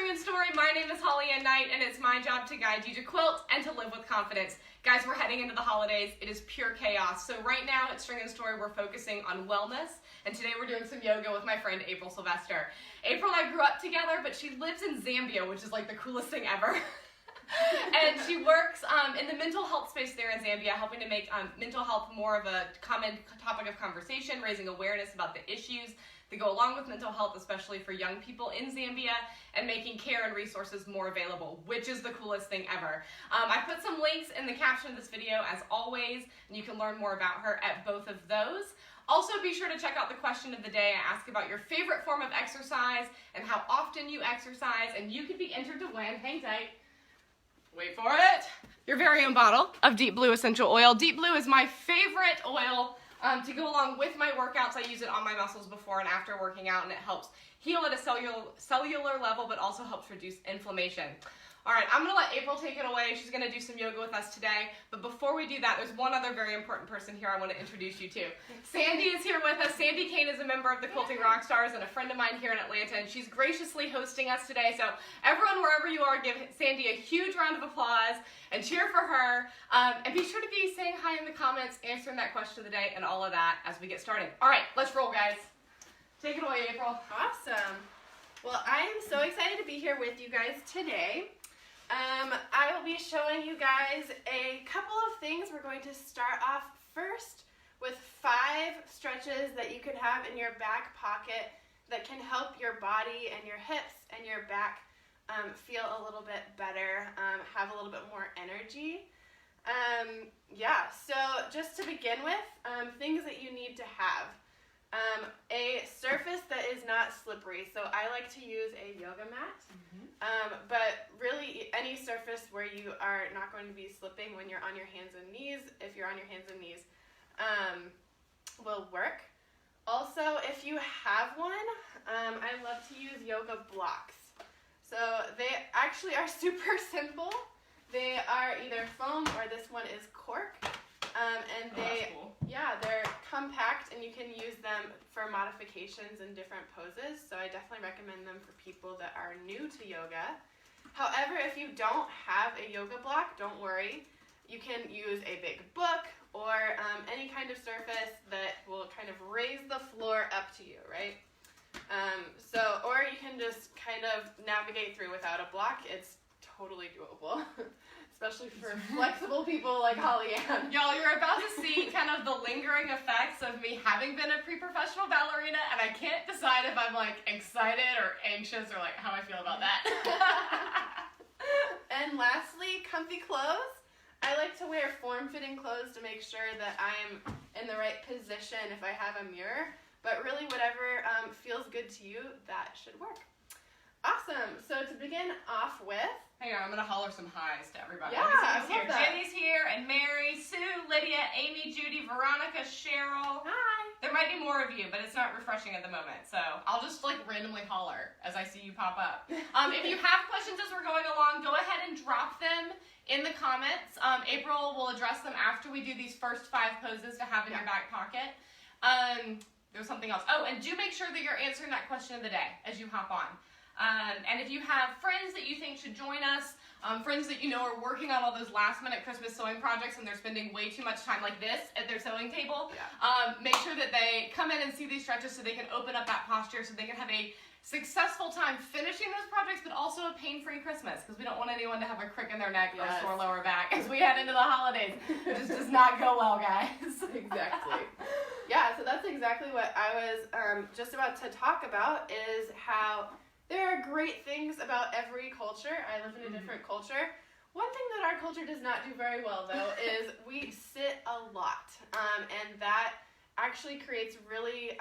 String and Story. My name is HollyAnne and it's my job to guide you to quilt and to live with confidence. Guys, we're heading into the holidays. It is pure chaos. So right now at String and Story, we're focusing on wellness, and today we're doing some yoga with my friend April Sylvester. April and I grew up together, but she lives in Zambia, which is like the coolest thing ever. And she works in the mental health space there in Zambia, helping to make mental health more of a common topic of conversation, raising awareness about the issues that go along with mental health, especially for young people in Zambia, and making care and resources more available, which is the coolest thing ever. I put some links in the caption of this video, as always, and you can learn more about her at both of those. Also, be sure to check out the question of the day. I ask about your favorite form of exercise and how often you exercise, and you could be entered to win, hang tight, wait for it, your very own bottle of Deep Blue essential oil. Deep Blue is my favorite oil to go along with my workouts. I use it on my muscles before and after working out, and it helps heal at a cellular level, but also helps reduce inflammation. All right, I'm gonna let April take it away. She's gonna do some yoga with us today. But before we do that, there's one other very important person here I want to introduce you to. Sandy is here with us. Sandy Kane is a member of the Quilting Rockstars and a friend of mine here in Atlanta, and she's graciously hosting us today. So everyone, wherever you are, give Sandy a huge round of applause and cheer for her. And be sure to be saying hi in the comments, answering that question of the day, and all of that as we get started. All right, let's roll, guys. Take it away, April. Awesome. Well, I am so excited to be here with you guys today. I will be showing you guys a couple of things. We're going to start off first with 5 stretches that you could have in your back pocket that can help your body and your hips and your back feel a little bit better, have a little bit more energy. Yeah, so just to begin with, things that you need to have. A surface that is not slippery. So I like to use a yoga mat, but really any surface where you are not going to be slipping when you're on your hands and knees, if you're on your hands and knees, will work. Also, if you have one, I love to use yoga blocks. So they actually are super simple. They are either foam or this one is cork. And they're compact, and you can use them for modifications in different poses, so I definitely recommend them for people that are new to yoga. However, if you don't have a yoga block, don't worry. You can use a big book or any kind of surface that will kind of raise the floor up to you, right? Or you can just kind of navigate through without a block. It's totally doable. Especially for flexible people like HollyAnne. Y'all, you're about to see kind of the lingering effects of me having been a pre-professional ballerina, and I can't decide if I'm like excited or anxious or like how I feel about that. And lastly, comfy clothes. I like to wear form-fitting clothes to make sure that I'm in the right position if I have a mirror, but really whatever feels good to you, that should work. Awesome. So to begin off with, hang on, I'm going to holler some highs to everybody. Yeah, I love here. that. Jenny's here, and Mary, Sue, Lydia, Amy, Judy, Veronica, Cheryl. Hi. There might be more of you, but it's not refreshing at the moment. So I'll just like randomly holler as I see you pop up. If you have questions as we're going along, go ahead and drop them in the comments. April will address them after we do these first 5 poses to have in your back pocket. There's something else. Oh, and do make sure that you're answering that question of the day as you hop on. And if you have friends that you think should join us, friends that you know are working on all those last-minute Christmas sewing projects and they're spending way too much time like this at their sewing table, make sure that they come in and see these stretches so they can open up that posture so they can have a successful time finishing those projects, but also a pain-free Christmas, because we don't want anyone to have a crick in their neck or a sore lower back as we head into the holidays. It just does not go well, guys. Exactly. Yeah, so that's exactly what I was just about to talk about, is how there are great things about every culture. I live in a different culture. One thing that our culture does not do very well, though, is we sit a lot, and that actually creates really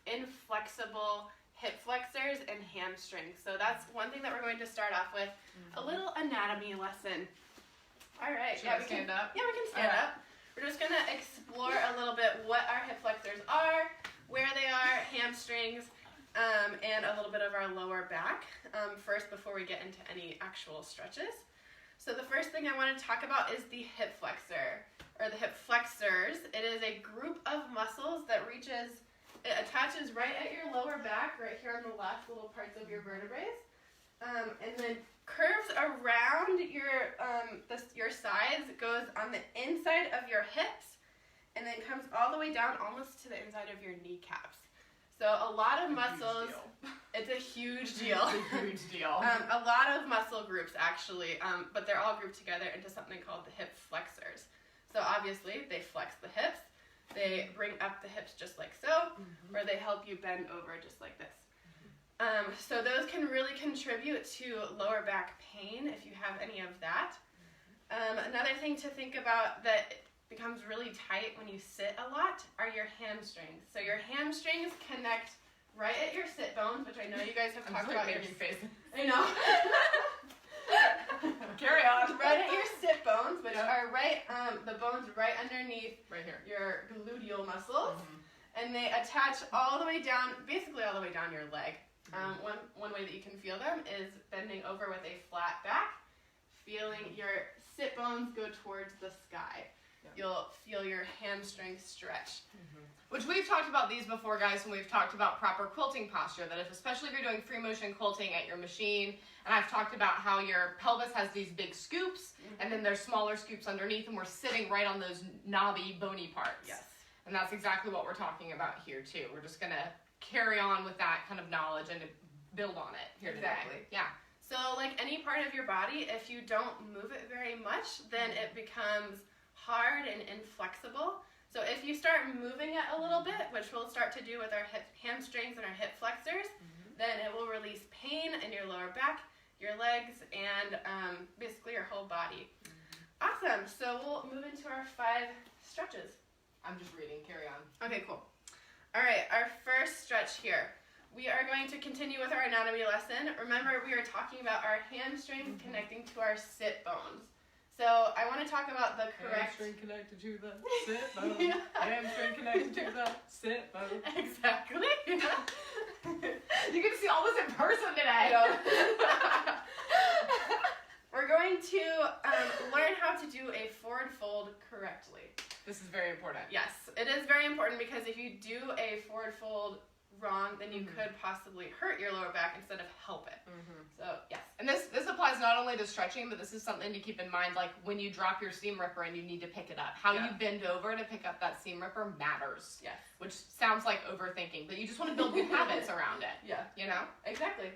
inflexible hip flexors and hamstrings. So that's one thing that we're going to start off with, a little anatomy lesson. All right. Should we stand up? Yeah, we can stand up. We're just going to explore a little bit what our hip flexors are, where they are, hamstrings, and a little bit of our lower back first before we get into any actual stretches. So the first thing I want to talk about is the hip flexor, or the hip flexors. It is a group of muscles that it attaches right at your lower back, right here on the left little parts of your vertebrae. And then curves around your sides, goes on the inside of your hips, and then comes all the way down almost to the inside of your kneecaps. So a lot of muscles. It's a huge deal. It's a huge deal. A lot of muscle groups actually, but they're all grouped together into something called the hip flexors. So obviously they flex the hips, they bring up the hips just like so, or they help you bend over just like this. So those can really contribute to lower back pain if you have any of that. Another thing to think about that becomes really tight when you sit a lot are your hamstrings. So your hamstrings connect right at your sit bones, which I know you guys have talked about. Your face. I know. Carry on. Right at your sit bones, which are right, the bones right underneath right here. Your gluteal muscles, and they attach all the way down, basically all the way down your leg. One way that you can feel them is bending over with a flat back, feeling your sit bones go towards the sky. You'll feel your hamstrings stretch. Which we've talked about these before, guys, when we've talked about proper quilting posture, that especially if you're doing free motion quilting at your machine, and I've talked about how your pelvis has these big scoops, and then there's smaller scoops underneath, and we're sitting right on those knobby, bony parts. Yes. And that's exactly what we're talking about here, too. We're just going to carry on with that kind of knowledge and build on it here today. Exactly. Yeah. So like any part of your body, if you don't move it very much, then it becomes hard and inflexible. So if you start moving it a little bit, which we'll start to do with our hamstrings and our hip flexors, then it will release pain in your lower back, your legs, and basically your whole body. Awesome. So we'll move into our 5 stretches. I'm just reading. Carry on. Okay, cool. All right, our first stretch here. We are going to continue with our anatomy lesson. Remember, we are talking about our hamstrings connecting to our sit bones. So I want to talk about the correct... Hamstring connected to the sit bone. Yeah. Hamstring connected to the sit bone. Exactly. Yeah. You can see all this in person today. We're going to learn how to do a forward fold correctly. This is very important. Yes, it is very important because if you do a forward fold wrong, then you could possibly hurt your lower back instead of help it. So yes. And this applies not only to stretching, but this is something to keep in mind, like when you drop your seam ripper and you need to pick it up. How you bend over to pick up that seam ripper matters. Yes. Which sounds like overthinking, but you just want to build good habits around it. Yeah. You know? Exactly.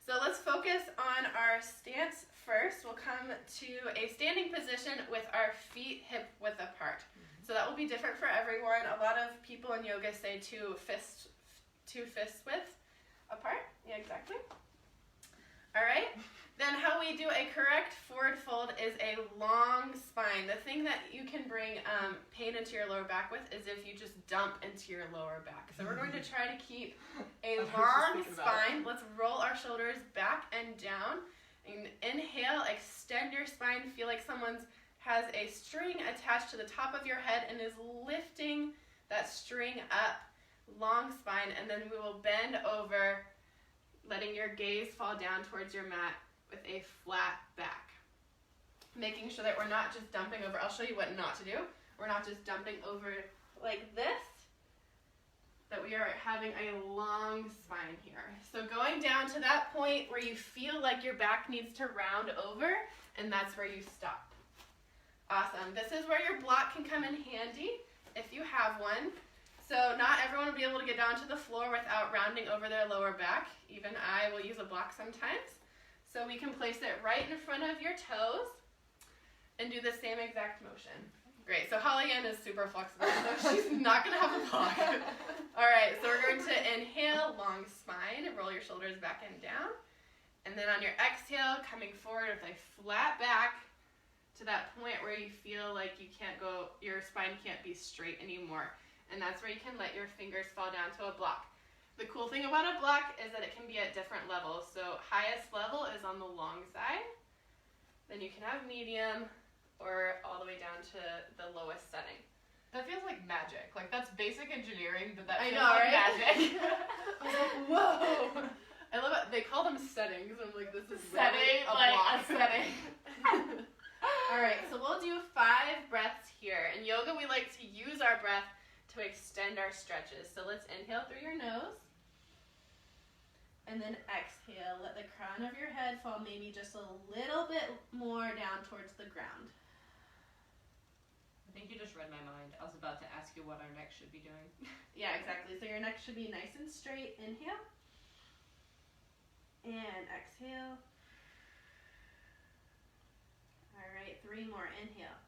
So let's focus on our stance first. We'll come to a standing position with our feet hip width apart. So that will be different for everyone. A lot of people in yoga say two fist width apart. Yeah, exactly. All right. Then how we do a correct forward fold is a long spine. The thing that you can bring pain into your lower back with is if you just dump into your lower back. So we're going to try to keep a long spine. Let's roll our shoulders back and down. And inhale, extend your spine. Feel like someone has a string attached to the top of your head and is lifting that string up. Long spine, and then we will bend over, letting your gaze fall down towards your mat with a flat back. Making sure that we're not just dumping over. I'll show you what not to do. We're not just dumping over like this, that we are having a long spine here. So going down to that point where you feel like your back needs to round over, and that's where you stop. Awesome. This is where your block can come in handy if you have one. So not everyone will be able to get down to the floor without rounding over their lower back. Even I will use a block sometimes. So we can place it right in front of your toes and do the same exact motion. Great, so HollyAnne is super flexible, so she's not gonna have a block. All right, so we're going to inhale, long spine, and roll your shoulders back and down. And then on your exhale, coming forward with a flat back to that point where you feel like you can't go, your spine can't be straight anymore. And that's where you can let your fingers fall down to a block. The cool thing about a block is that it can be at different levels. So highest level is on the long side. Then you can have medium or all the way down to the lowest setting. That feels like magic. Like that's basic engineering, but that I feels know, like right? magic. I was like, whoa. I love it. They call them settings. I'm like, this is setting, really a like block. a setting. All right, so we'll do 5 breaths here. In yoga, we like to use our breath to extend our stretches. So let's inhale through your nose. And And then exhale. Let the crown of your head fall maybe just a little bit more down towards the ground. I think you just read my mind. I was about to ask you what our neck should be doing. Yeah, exactly. So your neck should be nice and straight. Inhale. And exhale. All right, 3 more. Inhale.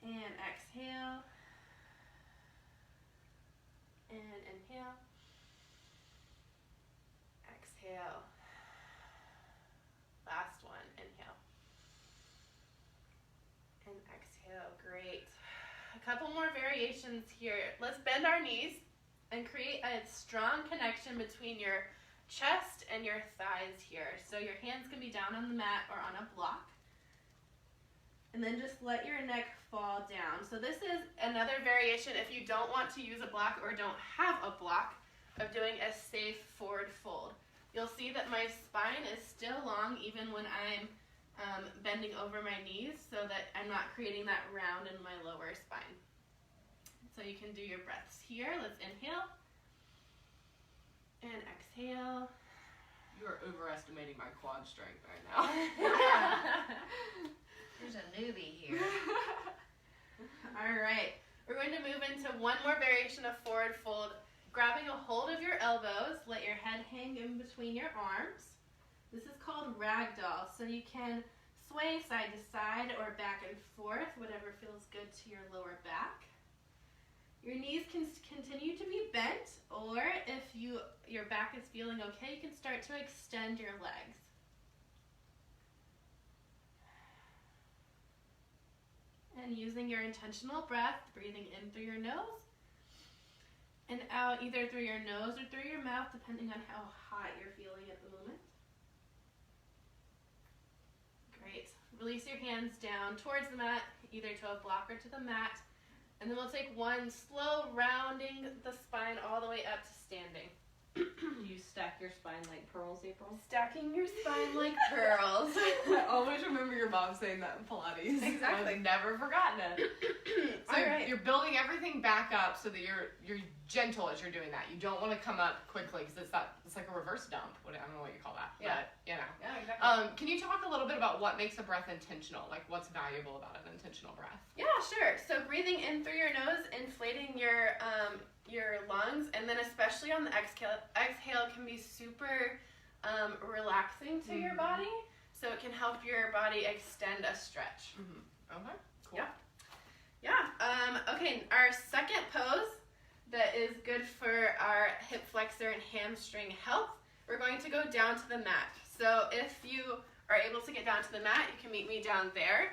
And exhale. And inhale. Exhale. Last one. Inhale. And exhale. Great. A couple more variations here. Let's bend our knees and create a strong connection between your chest and your thighs here. So your hands can be down on the mat or on a block. And then just let your neck fall down. So this is another variation if you don't want to use a block or don't have a block of doing a safe forward fold. You'll see that my spine is still long even when I'm bending over my knees so that I'm not creating that round in my lower spine. So you can do your breaths here. Let's inhale and exhale. You are overestimating my quad strength right now. There's a newbie here. All right. We're going to move into one more variation of forward fold. Grabbing a hold of your elbows, let your head hang in between your arms. This is called ragdoll. So you can sway side to side or back and forth, whatever feels good to your lower back. Your knees can continue to be bent, or if your back is feeling okay, you can start to extend your legs. And using your intentional breath, breathing in through your nose and out either through your nose or through your mouth, depending on how hot you're feeling at the moment. Great. Release your hands down towards the mat, either to a block or to the mat. And then we'll take one slow rounding the spine all the way up to standing. You stack your spine like pearls, April? Stacking your spine like pearls. I always remember your mom saying that in Pilates. Exactly. I've never forgotten it. So All right. you're building everything back up so that you're gentle as you're doing that. You don't want to come up quickly because it's like a reverse dump. I don't know what you call that. Yeah. But, you know. Yeah, exactly. Can you talk a little bit about what makes a breath intentional? Like what's valuable about an intentional breath? Yeah, sure. So breathing in through your nose, inflating your lungs, and then especially on the exhale can be super relaxing to your body. So it can help your body extend a stretch. Okay, cool. Yeah. Okay, our second pose that is good for our hip flexor and hamstring health, we're going to go down to the mat. So if you are able to get down to the mat, you can meet me down there.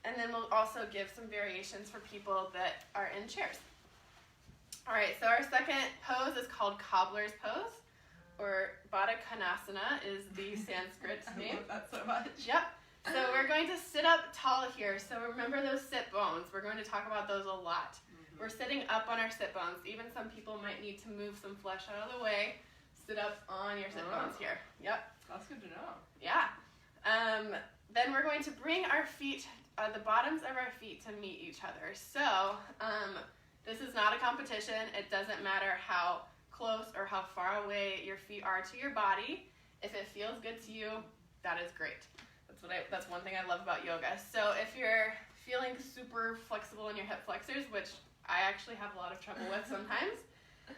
And then we'll also give some variations for people that are in chairs. All right, so our second pose is called cobbler's pose, or Baddha Konasana is the Sanskrit name. I love that so much. Yep. So we're going to sit up tall here. So remember those sit bones. We're going to talk about those a lot. We're sitting up on our sit bones. Even some people might need to move some flesh out of the way. Sit up on your sit bones here. Yep. That's good to know. Yeah. Then we're going to bring our feet, the bottoms of our feet to meet each other. So this is not a competition. It doesn't matter how close or how far away your feet are to your body. If it feels good to you, that is great. That's one thing I love about yoga. So if you're feeling super flexible in your hip flexors, which I actually have a lot of trouble with sometimes,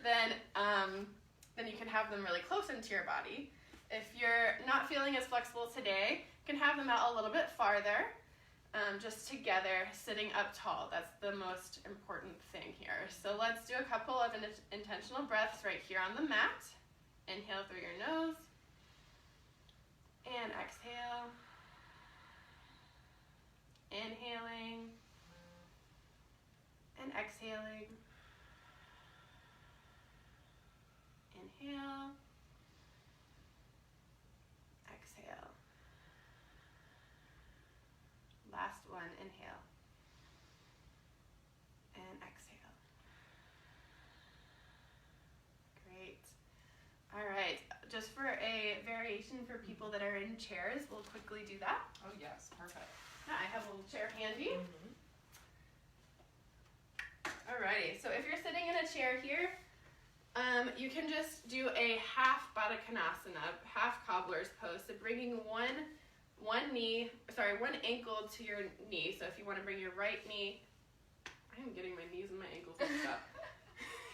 then you can have them really close into your body. If you're not feeling as flexible today, you can have them out a little bit farther, just together, sitting up tall. That's the most important thing here. So let's do a couple of intentional breaths right here on the mat. Inhale through your nose, and exhale. Inhaling and exhaling. Inhale. Exhale. Last one, inhale. And exhale. Great. All right, just for a variation for people that are in chairs, we'll quickly do that. Oh yes, perfect. I have a little chair handy. Alrighty, so if you're sitting in a chair here, you can just do a half Baddha Konasana, half cobbler's pose. So bringing one ankle to your knee. So if you want to bring your right knee, I am getting my knees and my ankles mixed up.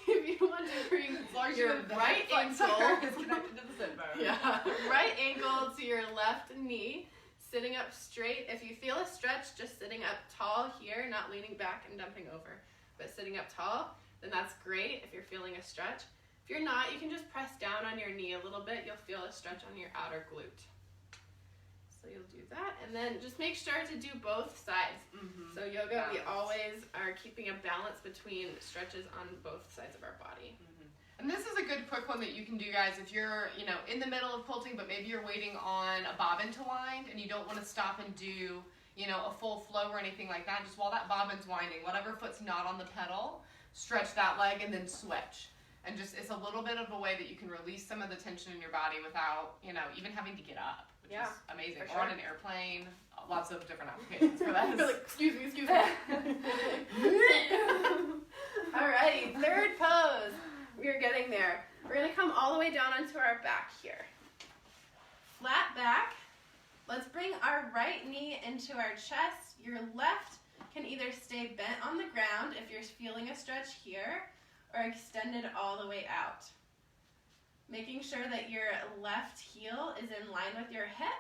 If you want to bring your right ankle is connected to the sit bone. Yeah, right ankle to your left knee, sitting up straight. If you feel a stretch, just sitting up tall here, not leaning back and dumping over, but sitting up tall, then that's great if you're feeling a stretch. If you're not, you can just press down on your knee a little bit. You'll feel a stretch on your outer glute. So you'll do that, and then just make sure to do both sides. So yoga, we always are keeping a balance between stretches on both sides of our body. And this is a good quick one that you can do, guys, if you're, in the middle of quilting, but maybe you're waiting on a bobbin to wind and you don't want to stop and do, a full flow or anything like that. Just while that bobbin's winding, whatever foot's not on the pedal, stretch that leg and then switch. And just, it's a little bit of a way that you can release some of the tension in your body without, even having to get up, which is amazing. Or on an airplane, lots of different applications for that. Like, excuse me. Alrighty, third pose. We're getting there. We're going to come all the way down onto our back here. Flat back. Let's bring our right knee into our chest. Your left can either stay bent on the ground if you're feeling a stretch here, or extended all the way out. Making sure that your left heel is in line with your hip,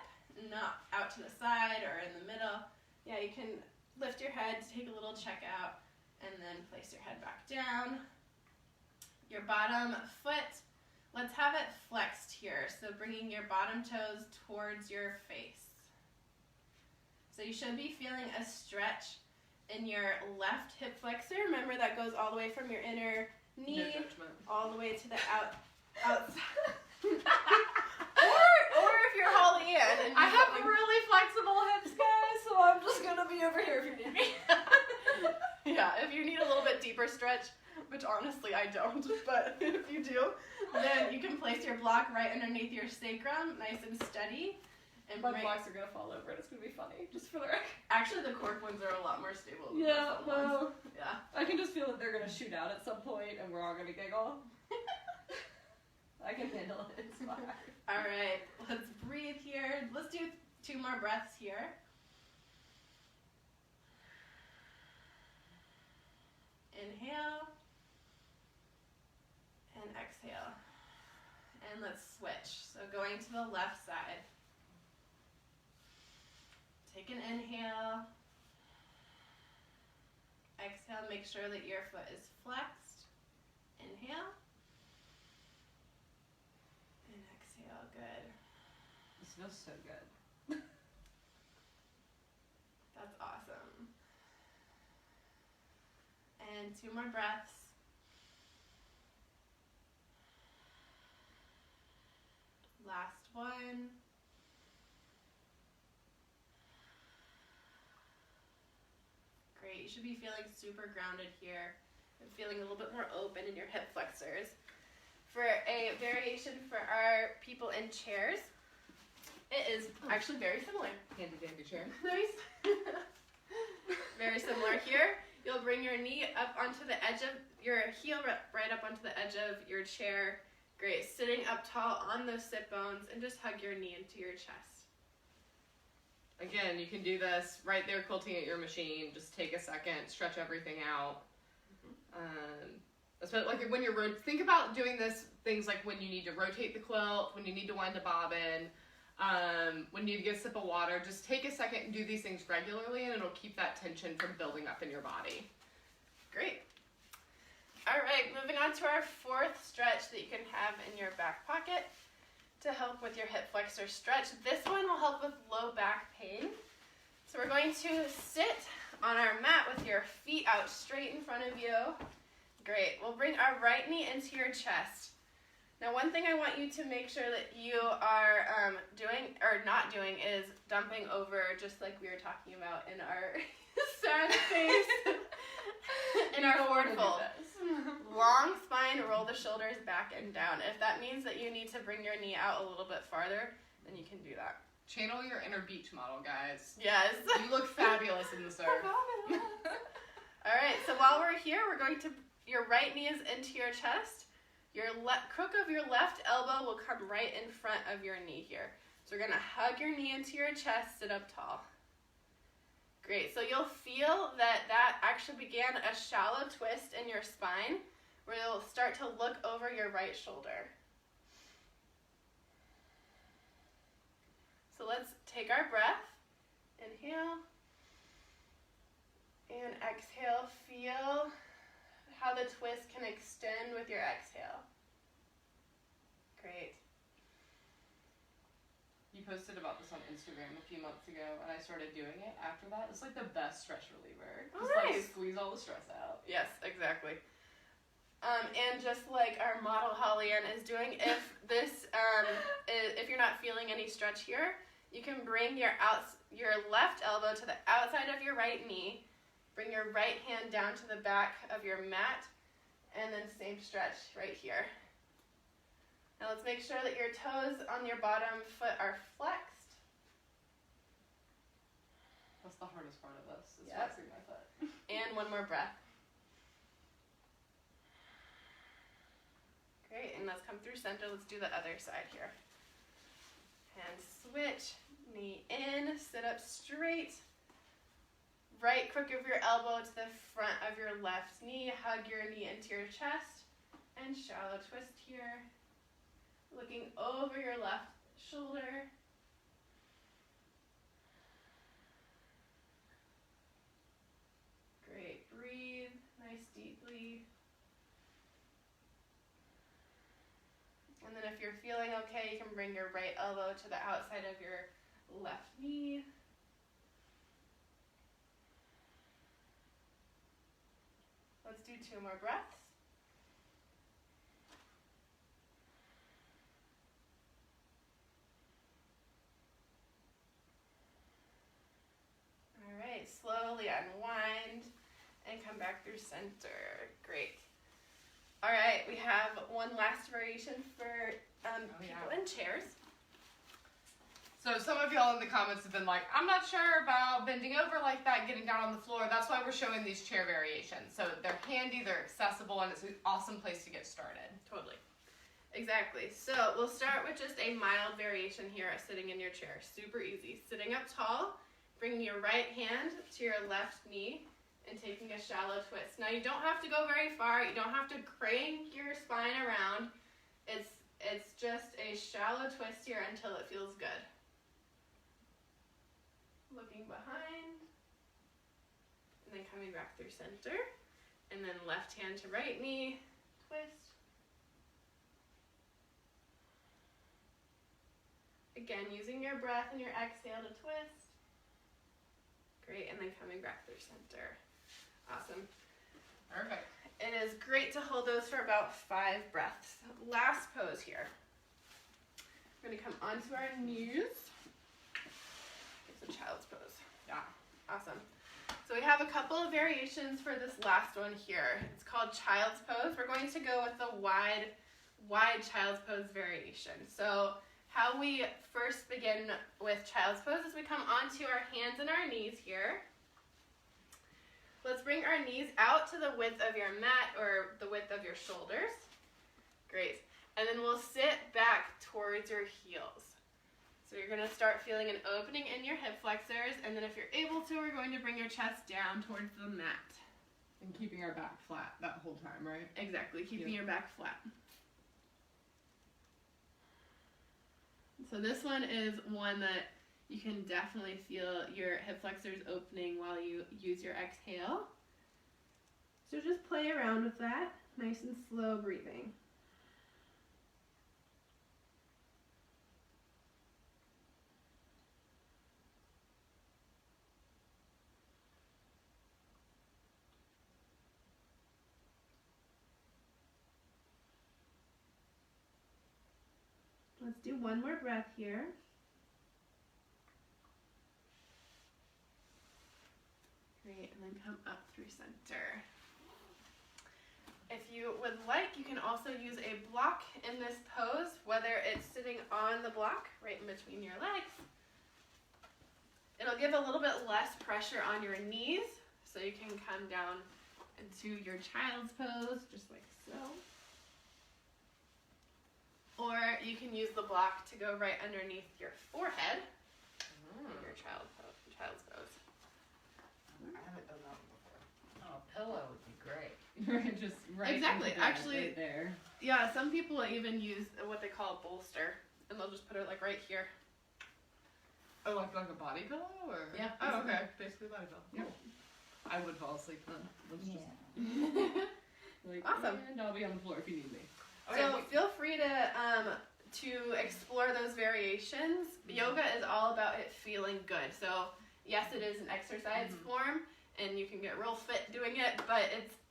not out to the side or in the middle. Yeah, you can lift your head, take a little check out, and then place your head back down. Your bottom foot, let's have it flexed here. So bringing your bottom toes towards your face. So you should be feeling a stretch in your left hip flexor. Remember, that goes all the way from your inner knee all the way to the outside. or if you're HollyAnne. And I have really flexible hips, guys, so I'm just going to be over here if you need me. Yeah, if you need a little bit deeper stretch, which honestly I don't, but if you do, then you can place your block right underneath your sacrum, nice and steady. And my blocks are going to fall over and it's going to be funny, just for the record. Actually, the cork ones are a lot more stable than yeah, the ones. Yeah. I can just feel that they're going to shoot out at some point and we're all going to giggle. I can handle it, it's fine. All right, let's breathe here. Let's do 2 more breaths here. Inhale. And exhale. And let's switch. So going to the left side. Take an inhale. Exhale, make sure that your foot is flexed. Inhale. And exhale, good. This feels so good. That's awesome. And 2 more breaths. Last one. Great, you should be feeling super grounded here and feeling a little bit more open in your hip flexors. For a variation for our people in chairs, it is actually very similar. Handy dandy chair. Nice. Very similar here. You'll bring your knee up onto the edge of your heel, right up onto the edge of your chair. Great. Sitting up tall on those sit bones and just hug your knee into your chest. Again, you can do this right there quilting at your machine. Just take a second, stretch everything out. Like when you're think about doing things like when you need to rotate the quilt, when you need to wind a bobbin, when you need to get a sip of water. Just take a second and do these things regularly, and it'll keep that tension from building up in your body. Great. All right, moving on to our 4th stretch that you can have in your back pocket to help with your hip flexor stretch. This one will help with low back pain. So we're going to sit on our mat with your feet out straight in front of you. Great. We'll bring our right knee into your chest. Now, one thing I want you to make sure that you are doing or not doing is dumping over, just like we were talking about in our sad face. In our forward fold. Long spine, roll the shoulders back and down. If that means that you need to bring your knee out a little bit farther, then you can do that. Channel your inner beach model, guys. Yes. You look fabulous in the surf. All right, so while we're here, we're going to, your right knee is into your chest. Your crook of your left elbow will come right in front of your knee here. So we're gonna hug your knee into your chest, sit up tall. Great, so you'll feel that actually began a shallow twist in your spine where you'll start to look over your right shoulder. So let's take our breath. Inhale and exhale. Feel how the twist can extend with your exhale. Great. You posted about this on Instagram a few months ago, and I started doing it after that. It's like the best stress reliever. Just like squeeze all the stress out. Yes, exactly. And just like our model HollyAnne is doing, if you're not feeling any stretch here, you can bring your left elbow to the outside of your right knee, bring your right hand down to the back of your mat, and then same stretch right here. Now let's make sure that your toes on your bottom foot are flexed. That's the hardest part of this, is flexing my foot. And one more breath. Great, and let's come through center. Let's do the other side here. And switch, knee in, sit up straight. Right crook of your elbow to the front of your left knee. Hug your knee into your chest. And shallow twist here. Looking over your left shoulder. Great, breathe nice deeply. And then if you're feeling okay, you can bring your right elbow to the outside of your left knee. Let's do 2 more breaths. All right, slowly unwind and come back through center. Great. All right, we have one last variation for people in chairs. So some of y'all in the comments have been like, I'm not sure about bending over like that, getting down on the floor. That's why we're showing these chair variations. So they're handy, they're accessible, and it's an awesome place to get started. Totally. Exactly. So we'll start with just a mild variation here, sitting in your chair. Super easy. Sitting up tall, bringing your right hand to your left knee, and taking a shallow twist. Now you don't have to go very far. You don't have to crank your spine around. It's just a shallow twist here until it feels good. Looking behind, and then coming back through center, and then left hand to right knee, twist. Again, using your breath and your exhale to twist. Great, and then coming back through center. Awesome. Perfect. It is great to hold those for about 5 breaths. Last pose here. We're gonna come onto our knees. It's a child's pose. Yeah. Awesome. So we have a couple of variations for this last one here. It's called child's pose. We're going to go with the wide child's pose variation. So how we first begin with child's pose is we come onto our hands and our knees here. Let's bring our knees out to the width of your mat or the width of your shoulders. Great. And then we'll sit back towards your heels. So you're going to start feeling an opening in your hip flexors, and then if you're able to, we're going to bring your chest down towards the mat. And keeping our back flat that whole time, right? Exactly, keeping your back flat. So this one is one that you can definitely feel your hip flexors opening while you use your exhale. So just play around with that, nice and slow breathing. Let's do one more breath here. Great, and then come up through center. If you would like, you can also use a block in this pose, whether it's sitting on the block right in between your legs. It'll give a little bit less pressure on your knees, so you can come down into your child's pose, just like so. you can use the block to go right underneath your forehead in your child's pose. I haven't done that one before. Oh, a pillow would be great. Just right Exactly. Actually, right there. Yeah, some people even use what they call a bolster, and they'll just put it like right here. Oh, like a body pillow, or? Yeah. Oh, okay. Basically a body pillow. Yeah. Cool. I would fall asleep then. Let's just like, Awesome. And I'll be on the floor if you need me. So feel free to explore those variations. Yoga is all about it feeling good. So yes, it is an exercise form, and you can get real fit doing it, but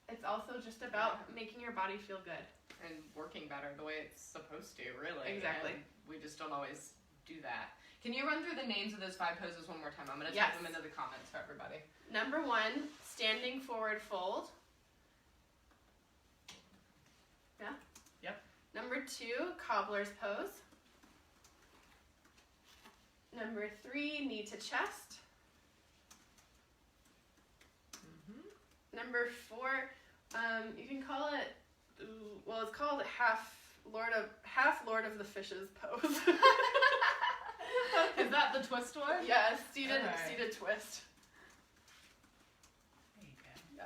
it's also just about making your body feel good. And working better the way it's supposed to, really. Exactly. And we just don't always do that. Can you run through the names of those 5 poses one more time? I'm going to Yes. type them into the comments for everybody. Number 1, standing forward fold. Yeah? Yep. Number 2, cobbler's pose. Number 3, knee to chest. Number 4, you can call it, well, it's called half Lord of the Fishes pose. Is that the twist one? Yeah, seated Alright. twist. There you go. Yeah.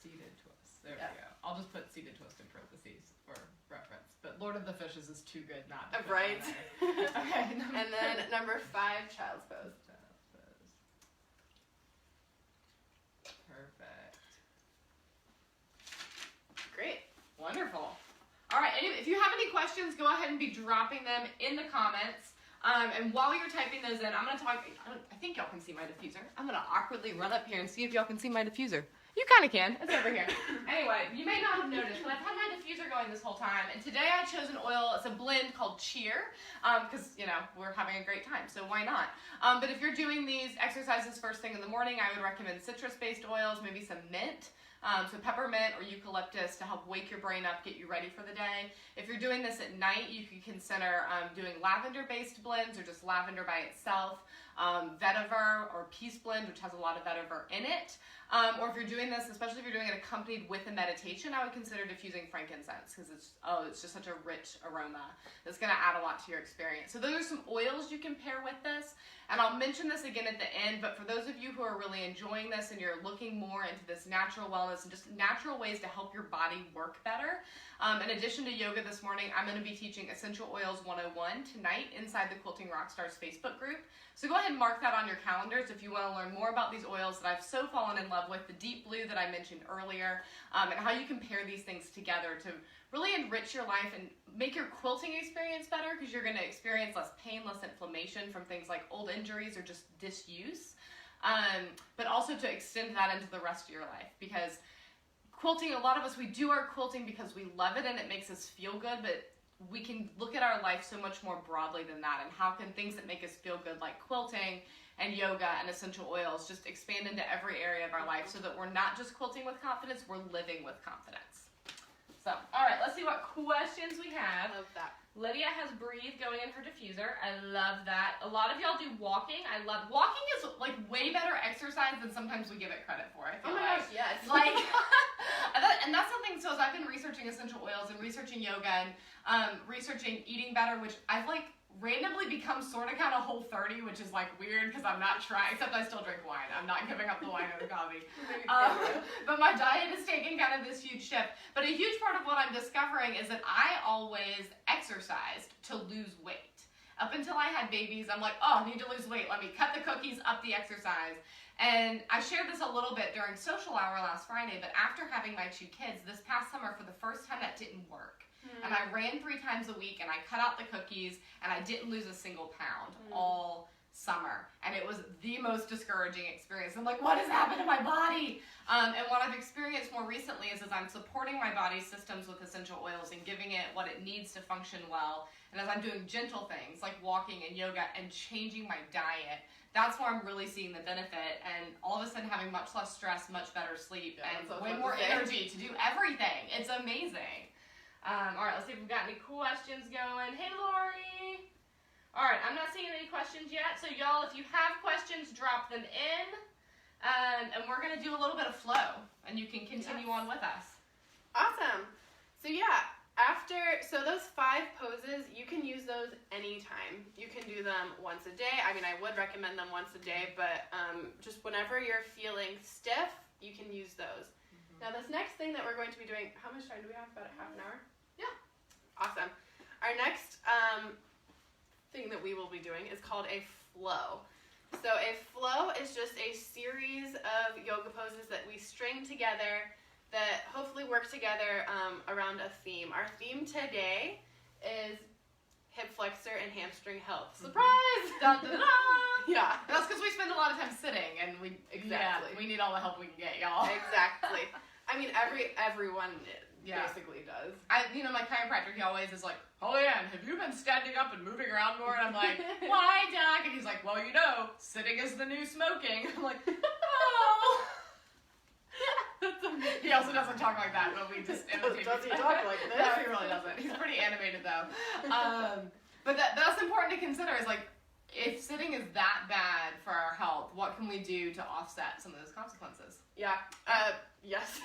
Seated twist. There Yeah. we go. I'll just put seated twist in parentheses for reference. But Lord of the Fishes is too good not to put Right. on there. Okay. And then number 5, child's pose. Perfect. Great. Wonderful. All right, and if you have any questions, go ahead and be dropping them in the comments. And while you're typing those in, I'm going to talk, I think y'all can see my diffuser. I'm going to awkwardly run up here and see if y'all can see my diffuser. You kind of can. It's over here. Anyway, you may not have noticed, but I've had my diffuser going this whole time. And today I chose an oil. It's a blend called Cheer because, you know, we're having a great time, so why not? But if you're doing these exercises first thing in the morning, I would recommend citrus-based oils, maybe some mint. So peppermint or eucalyptus to help wake your brain up, get you ready for the day. If you're doing this at night, you can consider doing lavender-based blends or just lavender by itself, vetiver or peace blend, which has a lot of vetiver in it. Or if you're doing this, especially if you're doing it accompanied with a meditation, I would consider diffusing frankincense because it's just such a rich aroma that's going to add a lot to your experience. So those are some oils you can pair with this. And I'll mention this again at the end, but for those of you who are really enjoying this and you're looking more into this natural wellness and just natural ways to help your body work better, in addition to yoga this morning, I'm going to be teaching Essential Oils 101 tonight inside the Quilting Rockstars Facebook group. So go ahead and mark that on your calendars if you want to learn more about these oils that I've so fallen in love with, the deep blue that I mentioned earlier, and how you can pair these things together to really enrich your life and make your quilting experience better because you're going to experience less pain, less inflammation from things like old injuries or just disuse, but also to extend that into the rest of your life because quilting, a lot of us, we do our quilting because we love it and it makes us feel good, but we can look at our life so much more broadly than that, and how can things that make us feel good like quilting and yoga and essential oils just expand into every area of our life so that we're not just quilting with confidence, we're living with confidence. So, all right, let's see what questions we have. Love that. Lydia has breathe going in her diffuser. I love that. A lot of y'all do walking. Walking is like way better exercise than sometimes we give it credit for. I feel Oh my like. gosh, yes. Like, and that's something, so as I've been researching essential oils and researching yoga and researching eating better, which I've like randomly become sort of kind of Whole30, which is like weird because I'm not trying, except I still drink wine. I'm not giving up the wine or the coffee. But my diet is taking kind of this huge shift. But a huge part of what I'm discovering is that I always exercised to lose weight. Up until I had babies, I'm like, oh, I need to lose weight. Let me cut the cookies, up the exercise. And I shared this a little bit during social hour last Friday, but after having my 2 kids, this past summer, for the first time, that didn't work. And I ran 3 times a week, and I cut out the cookies, and I didn't lose a single pound all summer. And it was the most discouraging experience. I'm like, what has happened to my body? And what I've experienced more recently is as I'm supporting my body's systems with essential oils and giving it what it needs to function well, and as I'm doing gentle things like walking and yoga and changing my diet, that's where I'm really seeing the benefit, and all of a sudden having much less stress, much better sleep, and way more energy to do everything. It's amazing. All right, let's see if we've got any questions going. Hey, Lori. All right, I'm not seeing any questions yet, so y'all, if you have questions, drop them in, and we're going to do a little bit of flow, and you can continue on with us. Awesome. So yeah, So those 5 poses, you can use those anytime. You can do them once a day. I mean, I would recommend them once a day, but just whenever you're feeling stiff, you can use those. Now this next thing that we're going to be doing, how much time do we have? About a half an hour? Yeah. Awesome. Our next thing that we will be doing is called a flow. So a flow is just a series of yoga poses that we string together that hopefully work together around a theme. Our theme today is hip flexor and hamstring health. Surprise! Dun, dun, dun. Yeah. That's because we spend a lot of time sitting, and we we need all the help we can get, y'all. Exactly. I mean, everyone basically does. My chiropractor, he always is like, "HollyAnne, have you been standing up and moving around more?" And I'm like, "Why, Doc?" And he's like, "Well, sitting is the new smoking." I'm like, "Oh." He also doesn't talk like that, but we just imitate. Does he talk like this? No, he really doesn't. He's pretty animated though. But that's important to consider. Is like, if sitting is that bad for our health, what can we do to offset some of those consequences? Yeah. Yes.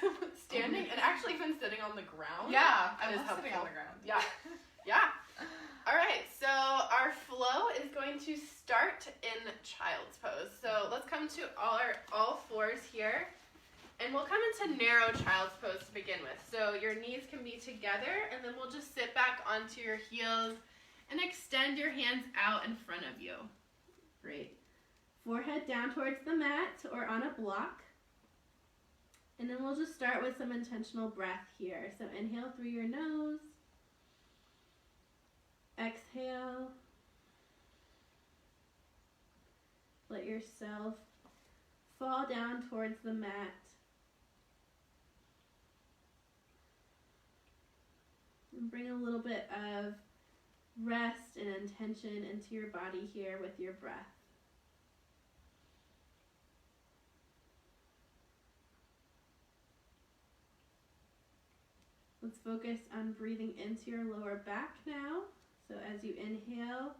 Standing and actually even sitting on the ground. Yeah, I is love sitting on helpful. the ground. Yeah. Yeah. All right. So our flow is going to start in child's pose. So let's come to all fours here. And we'll come into narrow child's pose to begin with. So your knees can be together, and then we'll just sit back onto your heels and extend your hands out in front of you. Great. Forehead down towards the mat or on a block. And then we'll just start with some intentional breath here. So inhale through your nose. Exhale. Let yourself fall down towards the mat. And bring a little bit of rest and intention into your body here with your breath. Let's focus on breathing into your lower back now. So as you inhale,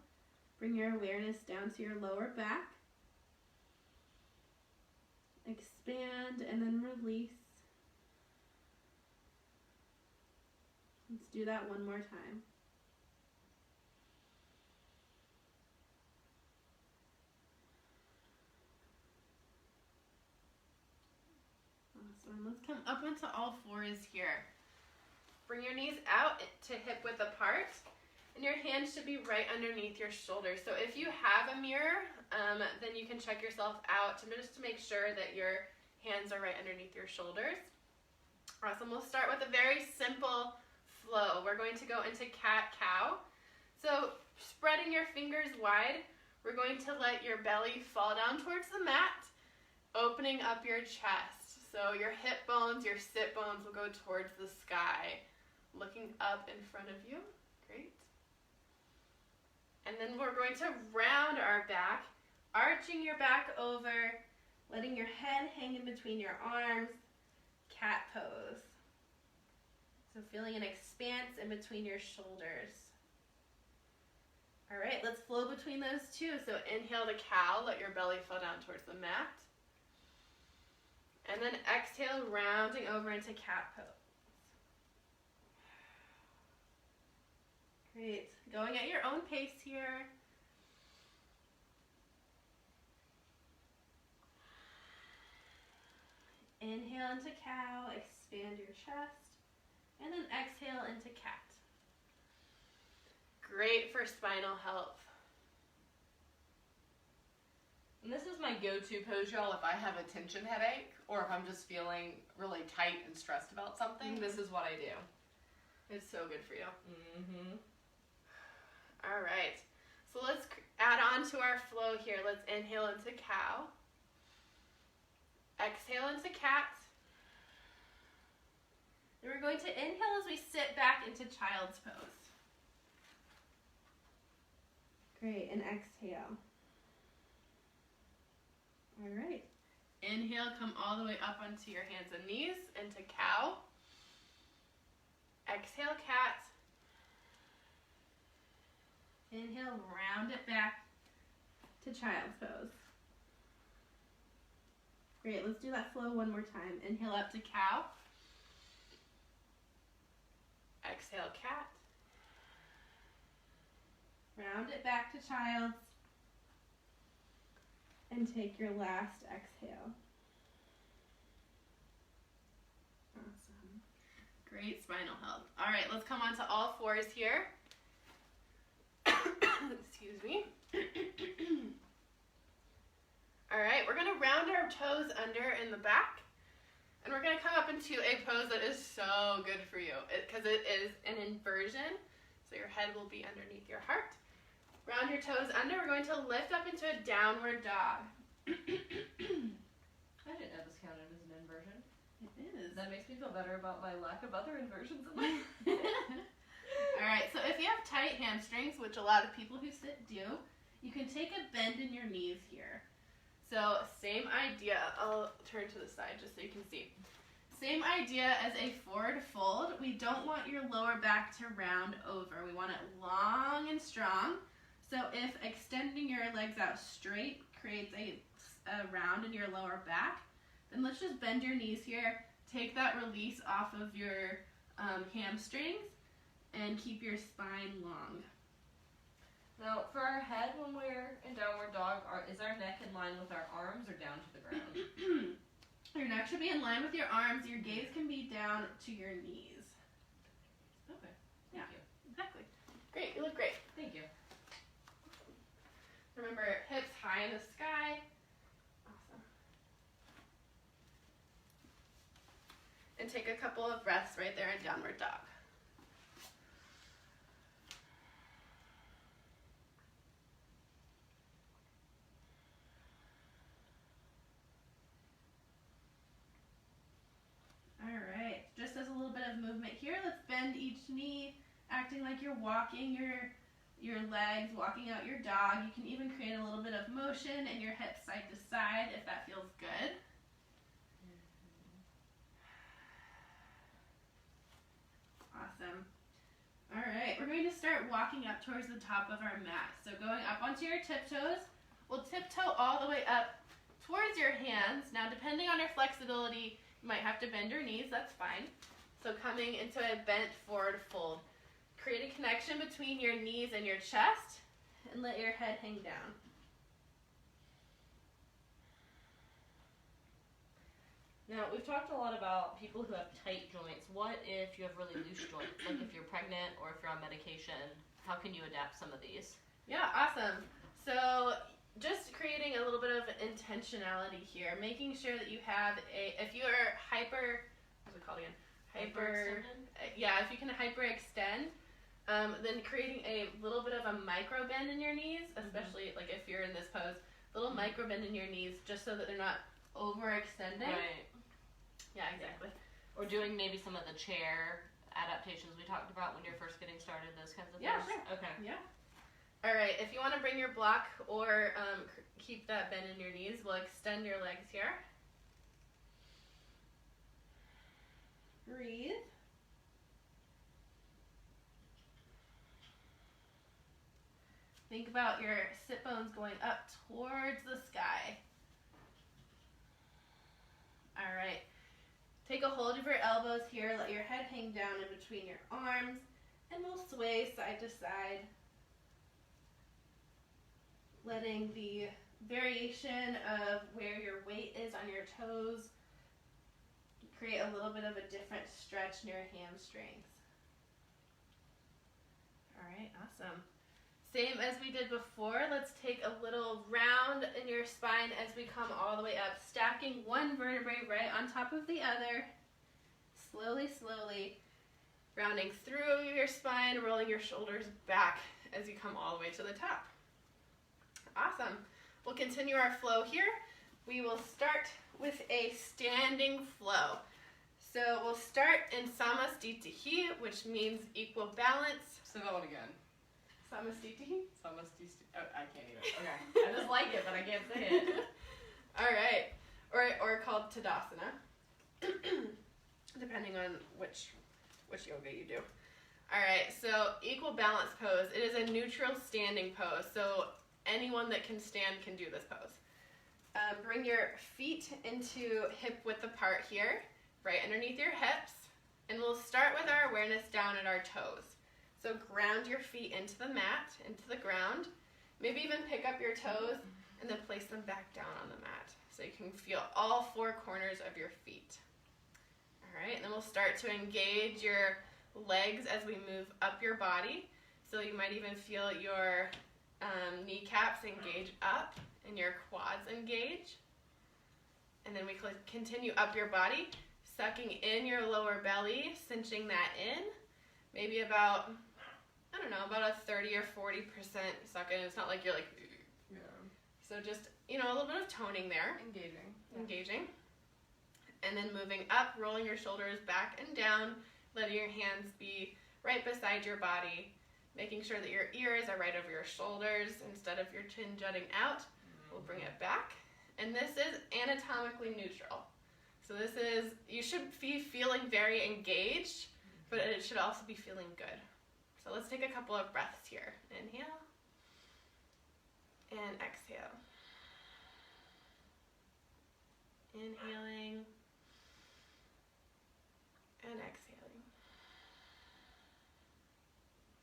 bring your awareness down to your lower back. Expand and then release. Let's do that one more time. Awesome. Let's come up into all fours here. Bring your knees out to hip width apart, and your hands should be right underneath your shoulders. So if you have a mirror, then you can check yourself out just to make sure that your hands are right underneath your shoulders. Awesome. We'll start with a very simple flow. We're going to go into cat-cow. So spreading your fingers wide, we're going to let your belly fall down towards the mat, opening up your chest. So your hip bones, your sit bones will go towards the sky, looking up in front of you. Great. And then we're going to round our back, arching your back over, letting your head hang in between your arms, cat pose. So feeling an expanse in between your shoulders. All right, let's flow between those two. So inhale to cow, let your belly fall down towards the mat. And then exhale, rounding over into cat pose. Great. Going at your own pace here. Inhale into cow, expand your chest, and then exhale into cat. Great for spinal health. And this is my go-to pose, y'all, if I have a tension headache or if I'm just feeling really tight and stressed about something. This is what I do. It's so good for you. Mm-hmm. All right. So let's add on to our flow here. Let's inhale into cow. Exhale into cat. Then we're going to inhale as we sit back into child's pose. Great, and exhale. All right. Inhale, come all the way up onto your hands and knees into cow. Exhale, cat. Inhale, round it back to child's pose. Great, let's do that flow one more time. Inhale up to cow. Exhale, cat. Round it back to child's. And take your last exhale. Awesome. Great spinal health. All right, let's come on to all fours here. Excuse me. All right, we're gonna round our toes under in the back. And we're gonna come up into a pose that is so good for you because it is an inversion. So your head will be underneath your heart. Round your toes under. We're going to lift up into a downward dog. I didn't know this counted as an inversion. It is. That makes me feel better about my lack of other inversions in my All right, so if you have tight hamstrings, which a lot of people who sit do, you can take a bend in your knees here. So same idea. I'll turn to the side just so you can see. Same idea as a forward fold. We don't want your lower back to round over. We want it long and strong. So if extending your legs out straight creates a round in your lower back, then let's just bend your knees here, take that release off of your hamstrings, and keep your spine long. Now, for our head, when we're in downward dog, is our neck in line with our arms or down to the ground? Your neck should be in line with your arms. Your gaze can be down to your knees. Okay, Yeah. thank you. Exactly. Great, you look great. Thank you. Remember, hips high in the sky. Awesome. And take a couple of breaths right there in downward dog. All right, just as a little bit of movement here, let's bend each knee, acting like you're walking your legs, walking out your dog. You can even create a little bit of motion in your hips side to side if that feels good. Awesome. All right, we're going to start walking up towards the top of our mat. So going up onto your tiptoes, we'll tiptoe all the way up towards your hands. Now, depending on your flexibility, you might have to bend your knees, that's fine. So coming into a bent forward fold. Create a connection between your knees and your chest, and let your head hang down. Now, we've talked a lot about people who have tight joints. What if you have really loose joints? Like if you're pregnant or if you're on medication, how can you adapt some of these? Yeah, awesome. So just creating a little bit of intentionality here, making sure that you have if you are what's it called again? Yeah, if you can hyperextend, then creating a little bit of a micro bend in your knees, especially like if you're in this pose, little micro bend in your knees just so that they're not overextending. Right. Yeah, exactly. Or doing maybe some of the chair adaptations we talked about when you're first getting started, those kinds of things. Yeah, sure. Okay. Yeah. All right, if you want to bring your block or keep that bend in your knees, we'll extend your legs here. Breathe. Think about your sit bones going up towards the sky. All right. Take a hold of your elbows here. Let your head hang down in between your arms, and we'll sway side to side, letting the variation of where your weight is on your toes create a little bit of a different stretch in your hamstrings. All right, awesome. Same as we did before, let's take a little round in your spine as we come all the way up, stacking one vertebrae right on top of the other. Slowly, slowly, rounding through your spine, rolling your shoulders back as you come all the way to the top. Awesome. We'll continue our flow here. We will start with a standing flow. So we'll start in Samastitihi, which means equal balance. Say that one again. Samastitihi? Oh, I can't even. Okay. I just like it, but I can't say it. All right. Or called Tadasana, depending on which yoga you do. All right, so equal balance pose. It is a neutral standing pose, so anyone that can stand can do this pose. Bring your feet into hip width apart here, right underneath your hips, And we'll start with our awareness down at our toes. So ground your feet into the mat, into the ground. Maybe even pick up your toes and then place them back down on the mat. So you can feel all four corners of your feet. All right, and then we'll start to engage your legs as we move up your body. So you might even feel your kneecaps engage up and your quads engage. And then we continue up your body, sucking in your lower belly, cinching that in. Maybe about, I don't know, about a 30 or 40% suck in. It's not like you're like, Yeah. so just, a little bit of toning there. Engaging. And then moving up, rolling your shoulders back and down, letting your hands be right beside your body, making sure that your ears are right over your shoulders instead of your chin jutting out. We'll bring it back. And this is anatomically neutral. So this is, you should be feeling very engaged, but it should also be feeling good. So let's take a couple of breaths here. Inhale and exhale. Inhaling and exhaling.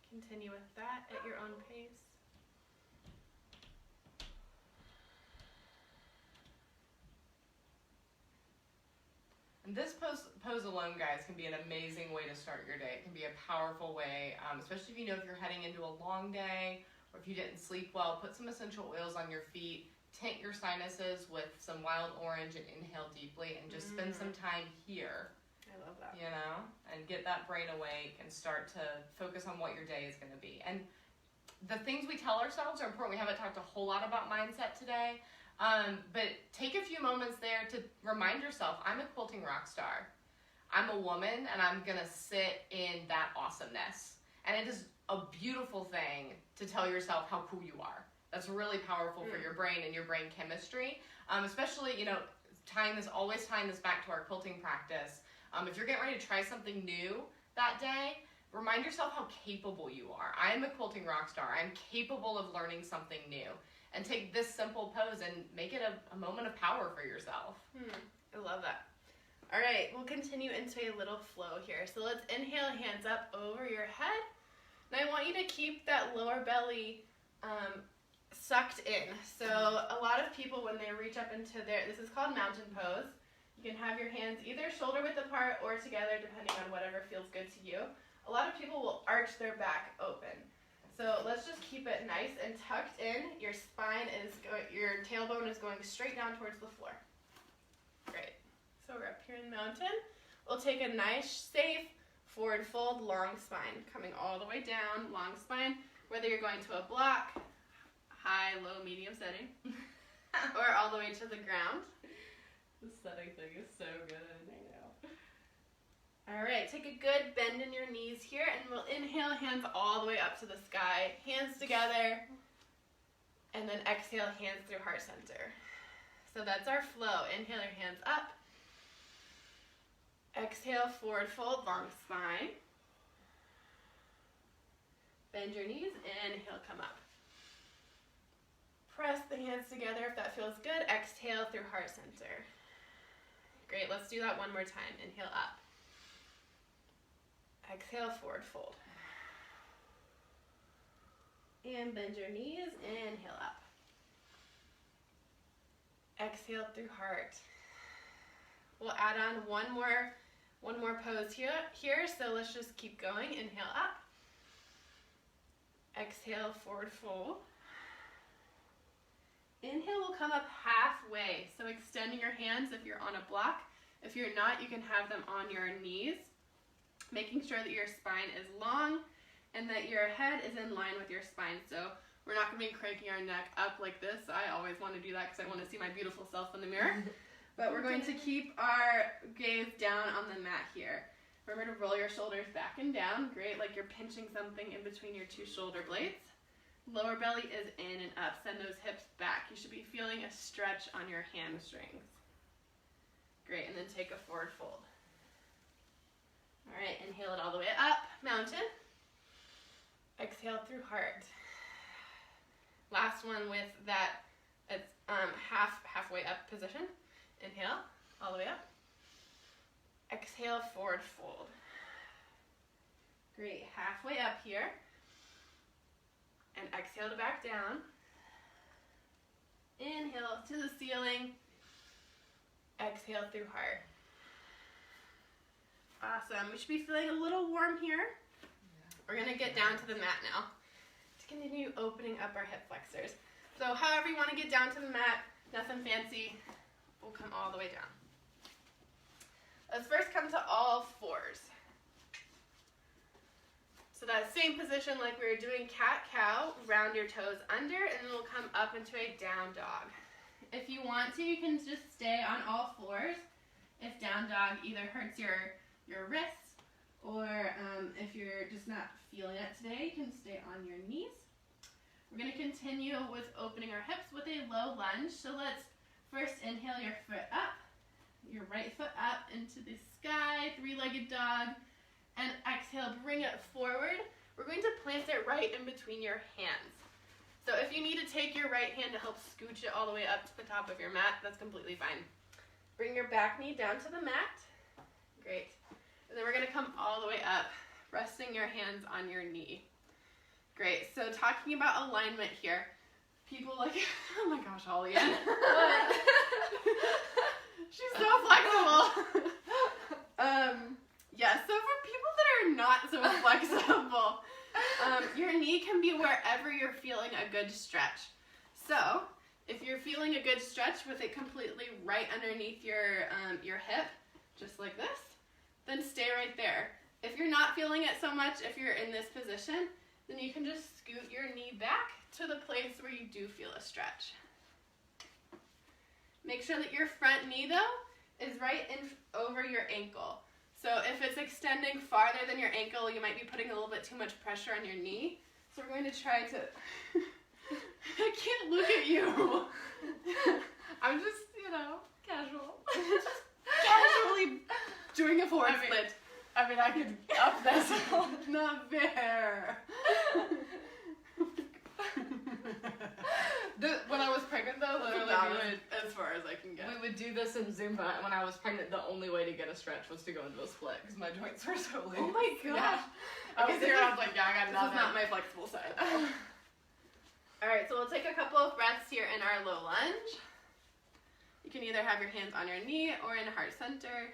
Continue with that at your own pace. And this pose alone, guys, can be an amazing way to start your day. It can be a powerful way, especially if if you're heading into a long day or if you didn't sleep well. Put some essential oils on your feet. Tint your sinuses with some wild orange and inhale deeply and just spend some time here. I love that. And get that brain awake and start to focus on what your day is going to be. And the things we tell ourselves are important. We haven't talked a whole lot about mindset today, but take a few moments there to remind yourself, I'm a quilting rock star. I'm a woman, and I'm going to sit in that awesomeness. And it is a beautiful thing to tell yourself how cool you are. That's really powerful for your brain and your brain chemistry, especially, tying this back to our quilting practice. If you're getting ready to try something new that day, remind yourself how capable you are. I am a quilting rock star. I'm capable of learning something new. And take this simple pose and make it a moment of power for yourself. I love that. All right, we'll continue into a little flow here. So let's inhale, hands up over your head. And I want you to keep that lower belly sucked in. So a lot of people, when they reach up into this is called mountain pose. You can have your hands either shoulder width apart or together, depending on whatever feels good to you. A lot of people will arch their back open. So let's just keep it nice and tucked in. Your your tailbone is going straight down towards the floor. Great. So we're up here in mountain. We'll take a nice, safe forward fold, long spine, coming all the way down, long spine. Whether you're going to a block, high, low, medium setting, or all the way to the ground. The setting thing is so good. I know. All right, take a good bend in your knees here, and we'll inhale, hands all the way up to the sky, hands together, and then exhale, hands through heart center. So that's our flow. Inhale your hands up. Exhale, forward fold, long spine. Bend your knees, inhale, come up. Press the hands together if that feels good. Exhale through heart center. Great, let's do that one more time. Inhale up. Exhale, forward fold. And bend your knees, inhale up. Exhale through heart. We'll add on one more pose here, so let's just keep going. Inhale up. Exhale, forward fold. Inhale will come up halfway, so extending your hands if you're on a block. If you're not, you can have them on your knees, making sure that your spine is long and that your head is in line with your spine. So we're not going to be cranking our neck up like this. I always want to do that because I want to see my beautiful self in the mirror. But we're going to keep our gaze down on the mat here. Remember to roll your shoulders back and down. Great, like you're pinching something in between your two shoulder blades. Lower belly is in and up. Send those hips back. You should be feeling a stretch on your hamstrings. Great, and then take a forward fold. All right, inhale it all the way up, mountain. Exhale through heart. Last one with that, it's halfway up position. Inhale, all the way up. Exhale, forward fold. Great, halfway up here. And exhale to back down. Inhale to the ceiling. Exhale through heart. Awesome. We should be feeling a little warm here. We're going to get down to the mat now to continue opening up our hip flexors. So however you want to get down to the mat, nothing fancy. We'll come all the way down. Let's first come to all fours. So that same position like we were doing cat-cow, round your toes under, and then we'll come up into a down dog. If you want to, you can just stay on all fours. If down dog either hurts your wrists, or if you're just not feeling it today, you can stay on your knees. We're going to continue with opening our hips with a low lunge. So let's first inhale your foot up, your right foot up into the sky, three-legged dog. And exhale, bring it forward. We're going to plant it right in between your hands. So if you need to take your right hand to help scooch it all the way up to the top of your mat, that's completely fine. Bring your back knee down to the mat. Great. And then we're going to come all the way up, resting your hands on your knee. Great. So talking about alignment here. People like, oh my gosh, HollyAnne. She's so flexible. Yeah, so for people that are not so flexible, your knee can be wherever you're feeling a good stretch. So if you're feeling a good stretch with it completely right underneath your hip, just like this, then stay right there. If you're not feeling it so much, if you're in this position, then you can just scoot your knee back to the place where you do feel a stretch. Make sure that your front knee, though, is right in over your ankle. So if it's extending farther than your ankle, you might be putting a little bit too much pressure on your knee. So we're going to try to... I can't look at you. I'm just, casual. Casually doing a forward split. I mean, I could up this. Not fair. When I was pregnant, though, literally, as far as I can get. we would do this in Zumba, and when I was pregnant, the only way to get a stretch was to go into a split, because my joints were so loose. Oh my gosh. Yeah. I was here, I was like, yeah, I got This nothing. is not my flexible side. Alright, so we'll take a couple of breaths here in our low lunge. You can either have your hands on your knee or in heart center.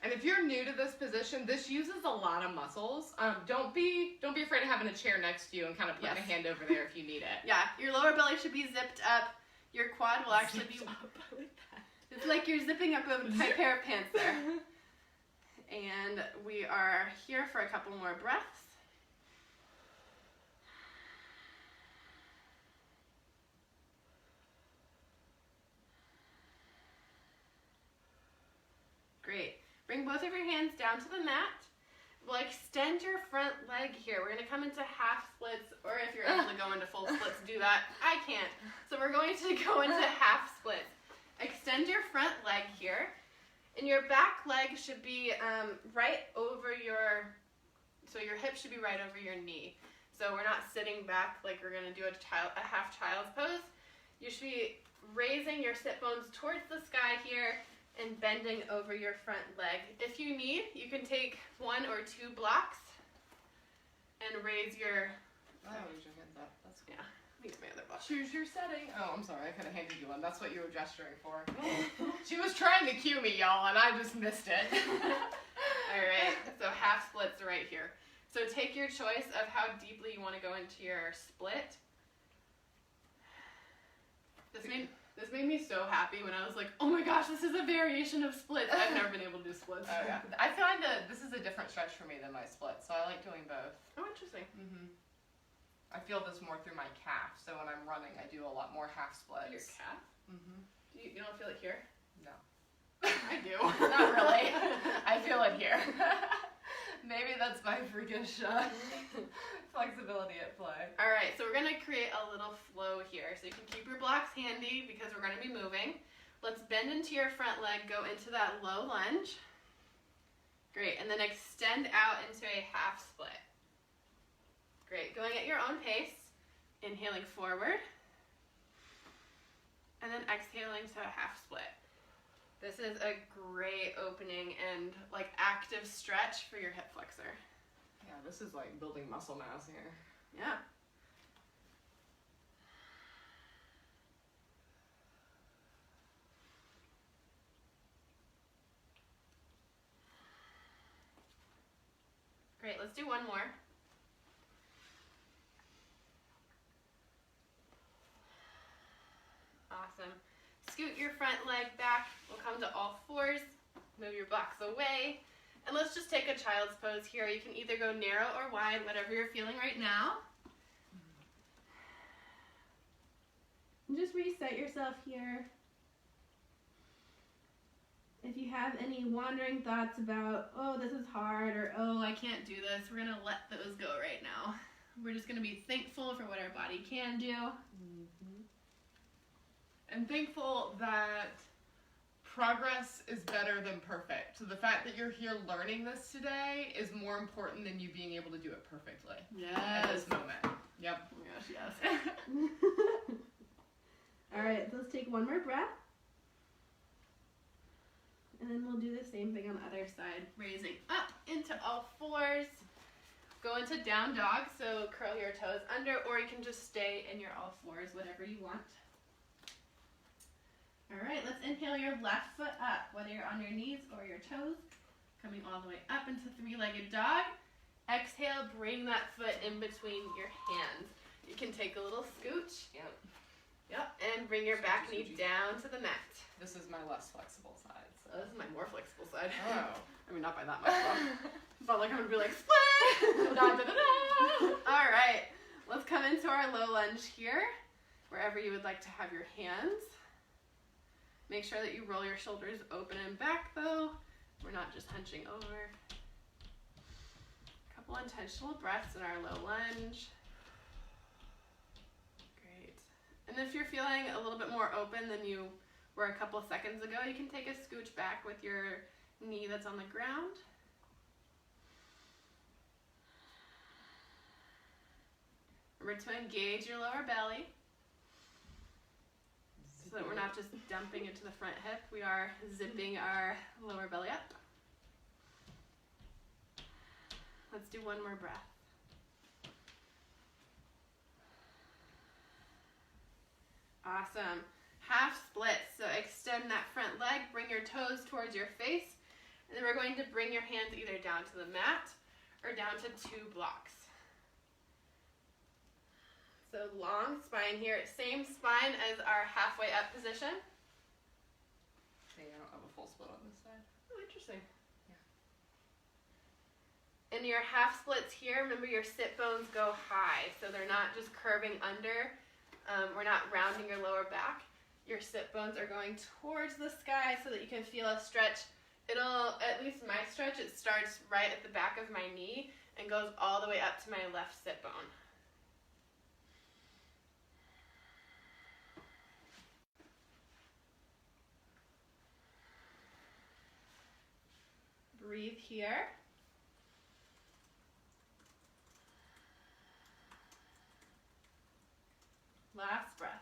And if you're new to this position, this uses a lot of muscles. Don't be afraid of having a chair next to you and kind of putting a hand over there if you need it. Yeah, your lower belly should be zipped up. Your quad will actually be... Zipped up, I like that. It's like you're zipping up a tight pair of pants there. And we are here for a couple more breaths. Great. Bring both of your hands down to the mat. We'll extend your front leg here. We're going to come into half splits, or if you're able to go into full splits, do that. I can't. So we're going to go into half splits. Extend your front leg here. And your back leg should be right over your, so your hip should be right over your knee. So we're not sitting back like we're going to do a half child's pose. You should be raising your sit bones towards the sky here and bending over your front leg. If you need, you can take 1 or 2 blocks and raise your... Oh, raise your hands up. That's cool. Yeah, leave my other block. Choose your setting. Oh, I'm sorry. I could have handed you one. That's what you were gesturing for. She was trying to cue me, y'all, and I just missed it. All right, so half splits right here. So take your choice of how deeply you want to go into your split. This made me so happy when I was like, oh my gosh, this is a variation of splits. I've never been able to do splits. Oh, yeah. I find that this is a different stretch for me than my split, so I like doing both. Oh, interesting. Mm-hmm. I feel this more through my calf, so when I'm running, I do a lot more half splits. Your calf? Mm-hmm. You don't feel it here? No. I do. Not really. I feel it here. Maybe that's my freakish flexibility at play. All right, so we're going to create a little flow here. So you can keep your blocks handy because we're going to be moving. Let's bend into your front leg, go into that low lunge. Great, and then extend out into a half split. Great, going at your own pace. Inhaling forward. And then exhaling to a half split. This is a great opening and like active stretch for your hip flexor. Yeah, this is like building muscle mass here. Yeah. Great, let's do one more. Awesome. Scoot your front leg back. We'll come to all fours. Move your blocks away. And let's just take a child's pose here. You can either go narrow or wide, whatever you're feeling right now. And just reset yourself here. If you have any wandering thoughts about, oh, this is hard, or oh, I can't do this, we're going to let those go right now. We're just going to be thankful for what our body can do. And thankful that progress is better than perfect. So the fact that you're here learning this today is more important than you being able to do it perfectly. Yes. At this moment. Yep. Oh my gosh, yes. All right, so let's take one more breath. And then we'll do the same thing on the other side. Raising up into all fours. Go into down dog, so curl your toes under, or you can just stay in your all fours, whatever you want. All right, let's inhale your left foot up, whether you're on your knees or your toes. Coming all the way up into three-legged dog. Exhale, bring that foot in between your hands. You can take a little scooch. Yep. Yep, and bring your back knee down to the mat. This is my less flexible side. So. Oh, this is my more flexible side. Oh. I mean, not by that much, though. It's not like I'm going to be like, split! Da, da, da, da. All right, let's come into our low lunge here, wherever you would like to have your hands. Make sure that you roll your shoulders open and back, though. We're not just hunching over. A couple intentional breaths in our low lunge. Great. And if you're feeling a little bit more open than you were a couple seconds ago, you can take a scooch back with your knee that's on the ground. Remember to engage your lower belly so that we're not just dumping into the front hip. We are zipping our lower belly up. Let's do one more breath. Awesome. Half split. So extend that front leg, bring your toes towards your face, and then we're going to bring your hands either down to the mat or down to two blocks. So long spine here, same spine as our halfway up position. Hey, I don't have a full split on this side. Oh, interesting. Yeah. In your half splits here, remember your sit bones go high, so they're not just curving under. We're not rounding your lower back. Your sit bones are going towards the sky so that you can feel a stretch. It'll, at least my stretch, it starts right at the back of my knee and goes all the way up to my left sit bone. Breathe here. Last breath.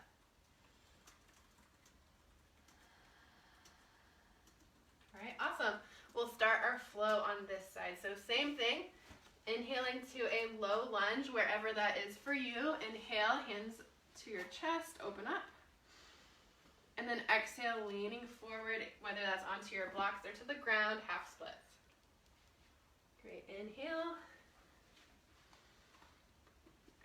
All right, awesome. We'll start our flow on this side. So same thing, inhaling to a low lunge wherever that is for you. Inhale, hands to your chest, open up. And then exhale, leaning forward, whether that's onto your blocks or to the ground, half splits. Great, inhale.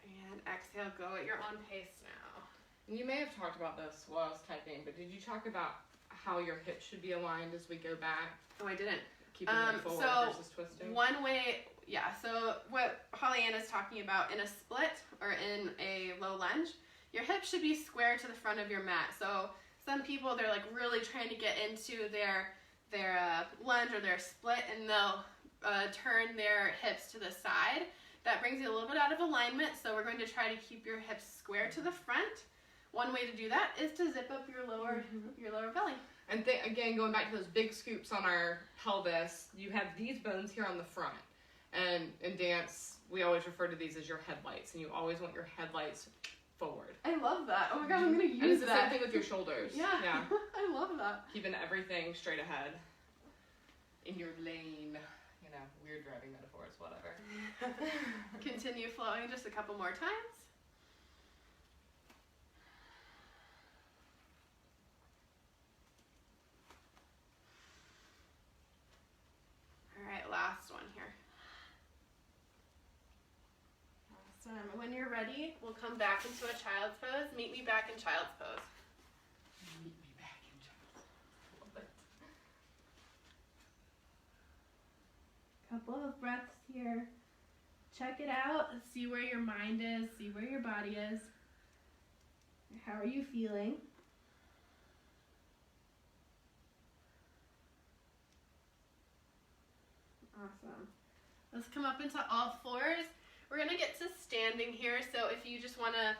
And exhale, go at your own pace now. You may have talked about this while I was typing, but did you talk about how your hips should be aligned as we go back? Oh, I didn't. Keeping them forward versus twisting? One way, yeah, so what HollyAnne is talking about in a split or in a low lunge, your hips should be square to the front of your mat. So some people, they're like really trying to get into their lunge or their split, and they'll turn their hips to the side. That brings you a little bit out of alignment, so we're going to try to keep your hips square to the front. One way to do that is to zip up your lower belly. And again, going back to those big scoops on our pelvis, you have these bones here on the front. And in dance, we always refer to these as your headlights, and you always want your headlights forward. I love that. Oh my gosh, I'm going to use and it's that. the same thing with your shoulders. Yeah. I love that. Keeping everything straight ahead. In your lane. Yeah. You know, weird driving metaphors, whatever. Continue flowing just a couple more times. All right, last one here. Awesome. When you're ready, we'll come back into a child's pose. Meet me back in child's pose. Meet me back in child's pose. Love it. Couple of breaths here. Check it out. See where your mind is. See where your body is. How are you feeling? Awesome. Let's come up into all fours. We're going to get to standing here, so if you just want to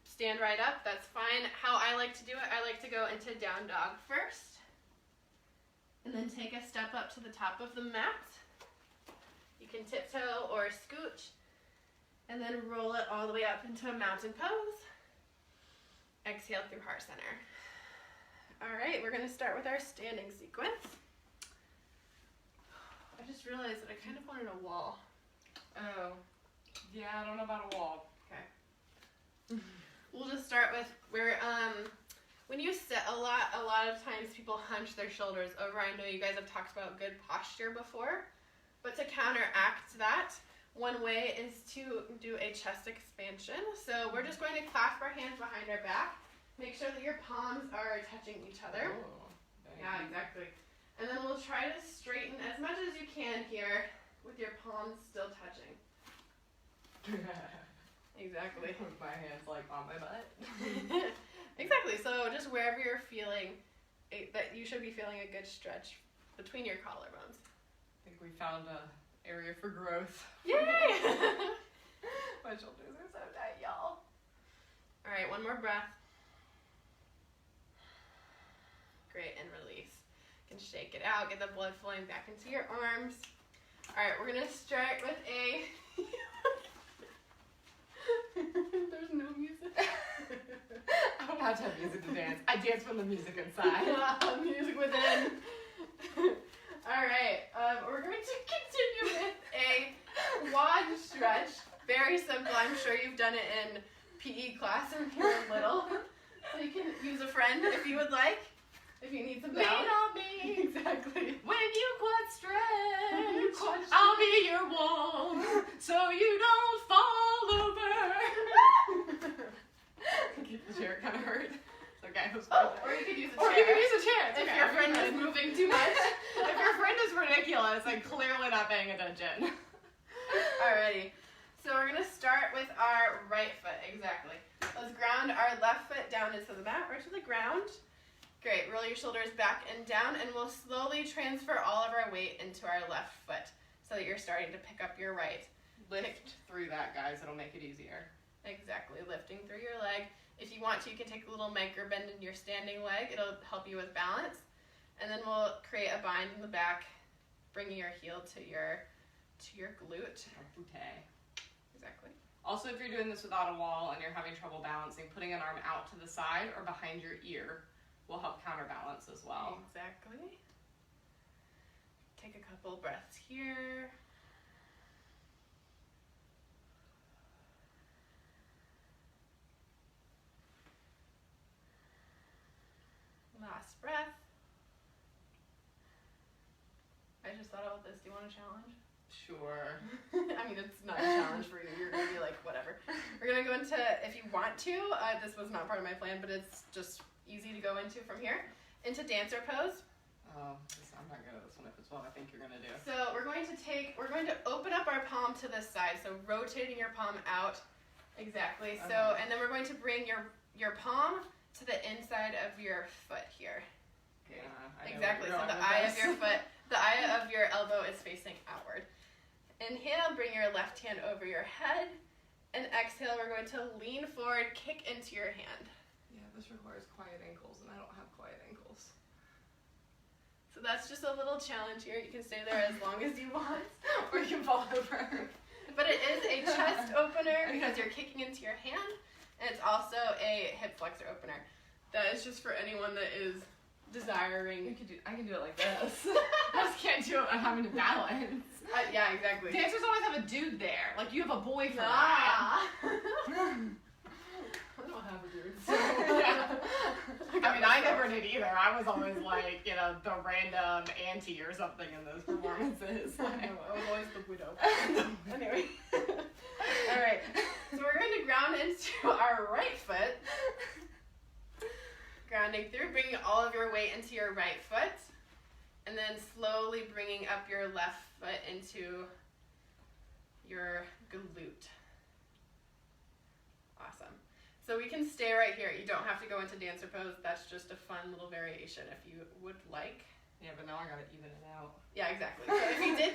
stand right up, that's fine. How I like to do it, I like to go into down dog first, and then take a step up to the top of the mat. You can tiptoe or scooch, and then roll it all the way up into a mountain pose. Exhale through heart center. All right, we're going to start with our standing sequence. I just realized that I kind of wanted a wall. Oh. Yeah, I don't know about a wall. Okay. We'll just start with where, when you sit a lot of times people hunch their shoulders over. I know you guys have talked about good posture before, but to counteract that, one way is to do a chest expansion. So we're just going to clasp our hands behind our back. Make sure that your palms are touching each other. Oh, Yeah, exactly. And then we'll try to straighten as much as you can here with your palms still touching. Exactly. My hand's like on my butt. Exactly. So just wherever you're feeling that you should be feeling a good stretch between your collarbones. I think we found a area for growth. Yay! My shoulders are so tight, y'all. All right, one more breath. Great, and release. You can shake it out, get the blood flowing back into your arms. All right, we're gonna start with a. There's no music. I don't have to have music to dance. I dance from the music inside. Music within. All right, we're going to continue with a quad stretch. Very simple. I'm sure you've done it in PE class when you were little. So you can use a friend if you would like. If you need some Lean balance. on me. Exactly. When you quad stretch, You quad stretch. I'll be your wall, so you don't fall over. The chair kind of hurt. It's okay. It was fine. Or you could use a Or chair. you can use a chair. It's If okay. your friend is moving too much. If your friend is ridiculous and clearly not paying attention. Alrighty. So we're gonna start with our right foot. Exactly. Let's ground our left foot down into the mat or to the ground. Great. Roll your shoulders back and down, and we'll slowly transfer all of our weight into our left foot so that you're starting to pick up your right. Lift through that, guys. It'll make it easier. Exactly. Lifting through your leg. If you want to, you can take a little micro bend in your standing leg. It'll help you with balance. And then we'll create a bind in the back, bringing your heel to your glute. Exactly. Also, if you're doing this without a wall and you're having trouble balancing, putting an arm out to the side or behind your ear will help counterbalance as well. Exactly. Take a couple breaths here. Last breath. I just thought about this. Do you want a challenge? Sure. I mean, it's not a challenge for you. You're going to be like, whatever. We're going to go into, if you want to, this was not part of my plan, but it's just easy to go into from here, into dancer pose. Oh, I'm not good at this one if it's what I think you're going to do. So we're going to open up our palm to this side, so rotating your palm out. Exactly. So, and then we're going to bring your palm to the inside of your foot here. Yeah, I know Exactly. where So you're the going eye with of your foot, the eye of your elbow is facing outward. Inhale, bring your left hand over your head, and exhale, we're going to lean forward, kick into your hand. Yeah, this requires quiet ankles, and I don't have quiet ankles. So that's just a little challenge here. You can stay there as long as you want. Or you can fall over. But it is a chest opener because you're kicking into your hand, and it's also a hip flexor opener. That is just for anyone that is desiring. I can do it like this. I just can't do it without having to balance. Yeah, exactly. Dancers always have a dude there. Like, you have a boy for that. Ah. I don't have a beard. So, yeah. I mean, I never did either. I was always like, you know, the random auntie or something in those performances. I was always the widow. Anyway. All right. So we're going to ground into our right foot. Grounding through, bringing all of your weight into your right foot. And then slowly bringing up your left foot into your glute. Awesome. So we can stay right here. You don't have to go into dancer pose. That's just a fun little variation if you would like. Yeah, but now I gotta even it out. Yeah, exactly. So if you did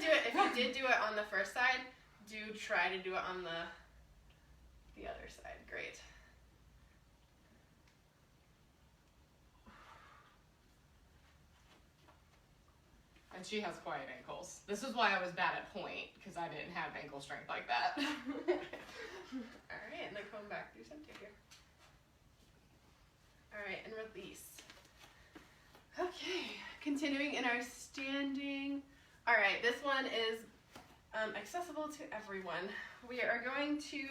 do it on the first side, do try to do it on the other side. Great. And she has quiet ankles. This is why I was bad at point, because I didn't have ankle strength like that. All right, and then come back through center here. All right, and release. Okay, continuing in our standing. All right, this one is accessible to everyone. We are going to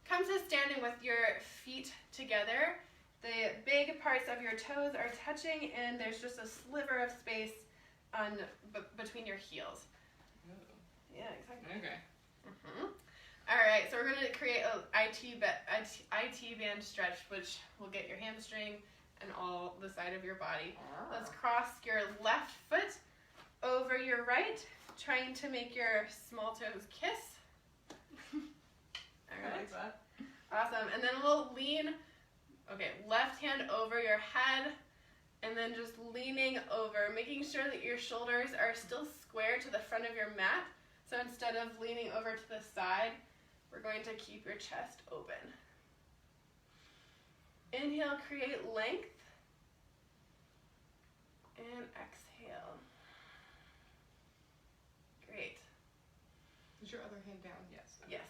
come to standing with your feet together. The big parts of your toes are touching, and there's just a sliver of space between your heels. Ooh. Yeah, exactly. Okay. Mm-hmm. All right, so we're going to create a IT band stretch, which will get your hamstring and all the side of your body. Let's cross your left foot over your right, trying to make your small toes kiss. All I right. like that. Awesome. And then we'll lean, okay, left hand over your head, and then just leaning over, making sure that your shoulders are still square to the front of your mat. So instead of leaning over to the side, we're going to keep your chest open. Inhale, create length. And exhale. Great. Is your other hand down? Yes. Yes.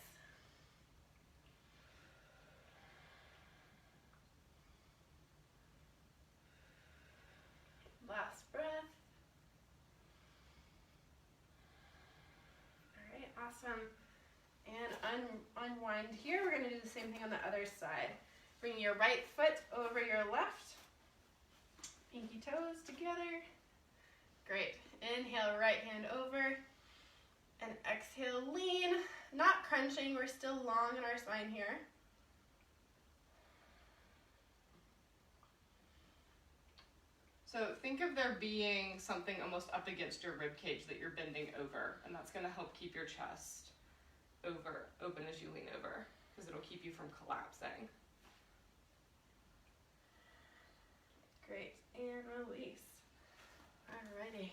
Last breath. All right, awesome. And unwind here. We're going to do the same thing on the other side. Bring your right foot over your left. Pinky toes together. Great. Inhale, right hand over. And exhale, lean. Not crunching. We're still long in our spine here. So think of there being something almost up against your rib cage that you're bending over, and that's going to help keep your chest open as you lean over, because it'll keep you from collapsing. Great, and release. Alrighty.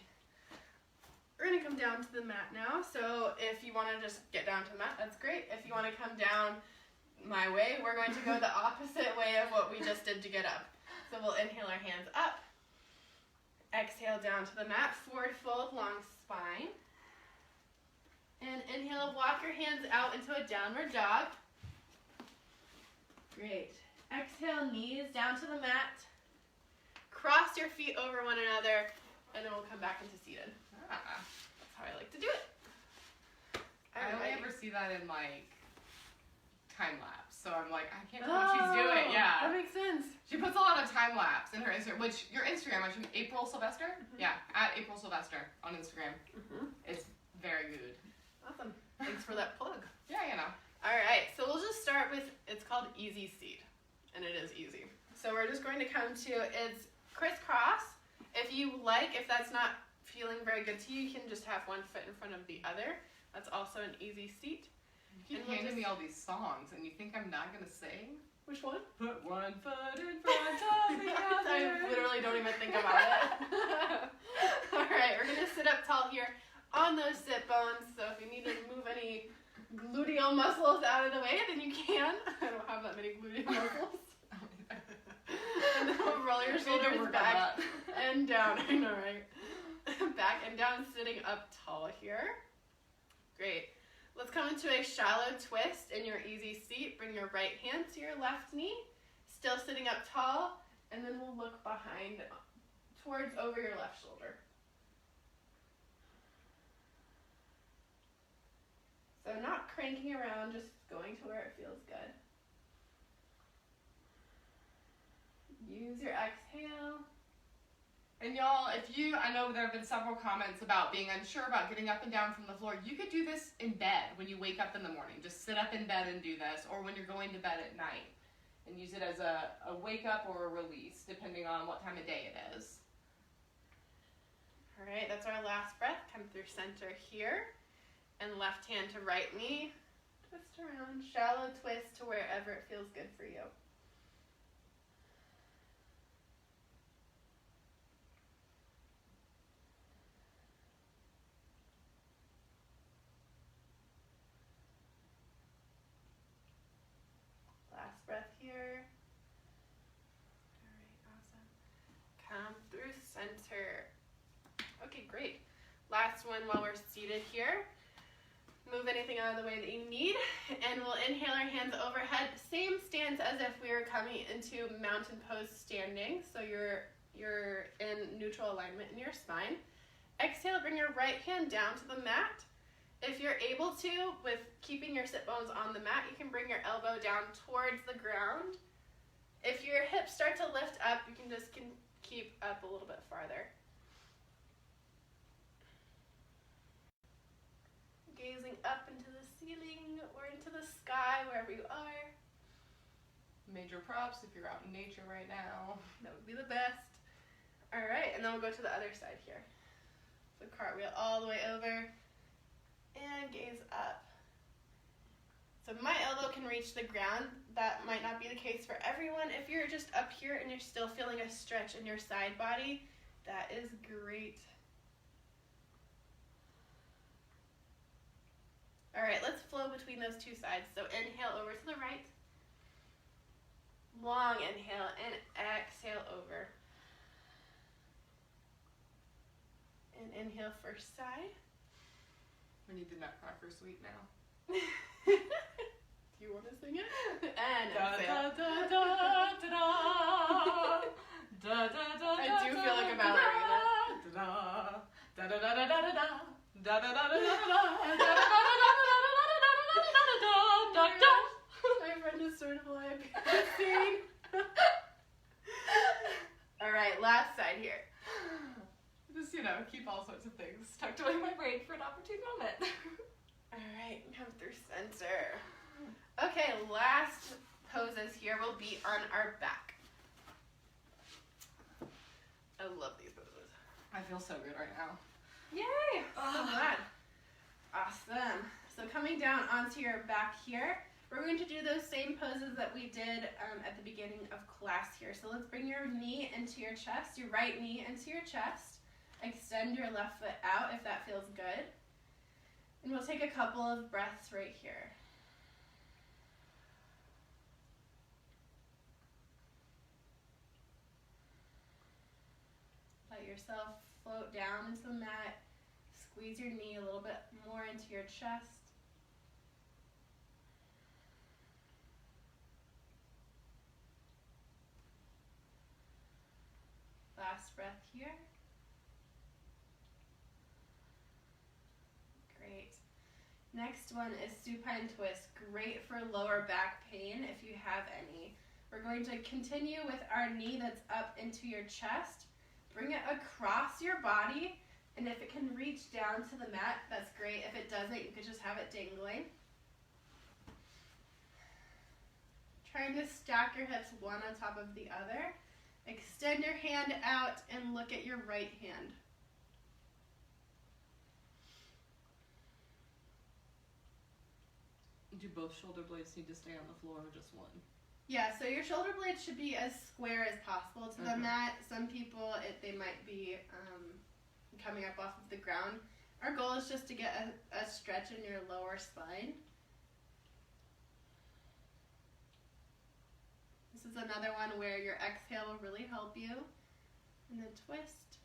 We're gonna come down to the mat now. So if you wanna just get down to the mat, that's great. If you wanna come down my way, we're going to go the opposite way of what we just did to get up. So we'll inhale our hands up. Exhale down to the mat, forward fold, long spine. And inhale, walk your hands out into a downward dog. Great. Exhale, knees down to the mat. Cross your feet over one another, and then we'll come back into seated. Ah. That's how I like to do it. I only Alright. ever see that in like time lapse, so I'm like, I can't tell what she's doing. Yeah, That makes sense. she puts a lot of time lapse in her Instagram. Which your Instagram, I should April Sylvester. Mhm. Yeah, at April Sylvester on Instagram. Mm-hmm. It's very good. Awesome. Thanks for that plug. Yeah, you know. All right, so we'll just start with, it's called easy seat, and it is easy. So we're just going to come to, it's crisscross. If you like, if that's not feeling very good to you, you can just have one foot in front of the other. That's also an easy seat. You And we'll handed just- me all these songs, and you think I'm not gonna sing? Which one? Put one foot in front of the other. I literally don't even think about it. All right, we're gonna sit up tall here on those sit bones. So if you need to move any gluteal muscles out of the way, then you can. I don't have that many gluteal muscles. And then we'll roll your shoulders back and down. I know, right? Back and down, sitting up tall here. Great. Let's come into a shallow twist in your easy seat. Bring your right hand to your left knee. Still sitting up tall. And then we'll look behind towards over your left shoulder. So not cranking around, just going to where it feels good. Use your exhale. And y'all, I know there have been several comments about being unsure about getting up and down from the floor. You could do this in bed when you wake up in the morning. Just sit up in bed and do this, or when you're going to bed at night. And use it as a wake up or a release, depending on what time of day it is. All right, that's our last breath. Come through center here. And left hand to right knee. Twist around, shallow twist to wherever it feels good for you. Last breath here. All right, awesome. Come through center. Okay, great. Last one while we're seated here. Move anything out of the way that you need, and we'll inhale our hands overhead. Same stance as if we were coming into mountain pose standing, so you're in neutral alignment in your spine. Exhale, bring your right hand down to the mat. If you're able to, with keeping your sit bones on the mat, you can bring your elbow down towards the ground. If your hips start to lift up, you can just keep up a little bit farther. Gazing up into the ceiling or into the sky, wherever you are. Major props if you're out in nature right now. That would be the best. All right, and then we'll go to the other side here. So cartwheel all the way over and gaze up. So my elbow can reach the ground. That might not be the case for everyone. If you're just up here and you're still feeling a stretch in your side body, that is great. All right, let's flow between those two sides. So inhale over to the right. Long inhale and exhale over. And inhale first side. We need the Nutcracker suite now. Do you want to sing it? And exhale. I do feel like a ballerina. My friend is sort of like singing. All right, last side here. Just, keep all sorts of things tucked away in my brain for an opportune moment. All right, come through center. Okay, last poses here will be on our back. I love these poses. I feel so good right now. Yay! So glad. Awesome. So coming down onto your back here, we're going to do those same poses that we did at the beginning of class here. So let's bring your knee into your chest, your right knee into your chest. Extend your left foot out if that feels good. And we'll take a couple of breaths right here. Let yourself float down into the mat. Squeeze your knee a little bit more into your chest. Last breath here. Great. Next one is supine twist. Great for lower back pain if you have any. We're going to continue with our knee that's up into your chest. Bring it across your body, and if it can reach down to the mat, that's great. If it doesn't, you could just have it dangling. Trying to stack your hips one on top of the other. Extend your hand out and look at your right hand. Do both shoulder blades need to stay on the floor or just one? Yeah, so your shoulder blades should be as square as possible to the mat. Some people, they might be coming up off of the ground. Our goal is just to get a stretch in your lower spine. This is another one where your exhale will really help you. And then twist.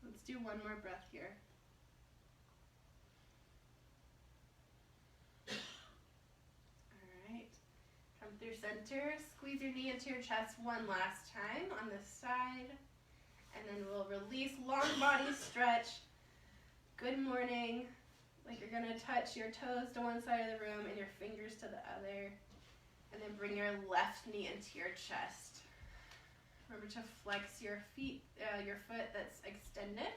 Let's do one more breath here. center. Squeeze your knee into your chest one last time on this side. And then we'll release, long body stretch. Good morning. Like you're gonna touch your toes to one side of the room and your fingers to the other. And then bring your left knee into your chest. Remember to flex your feet, your foot that's extended.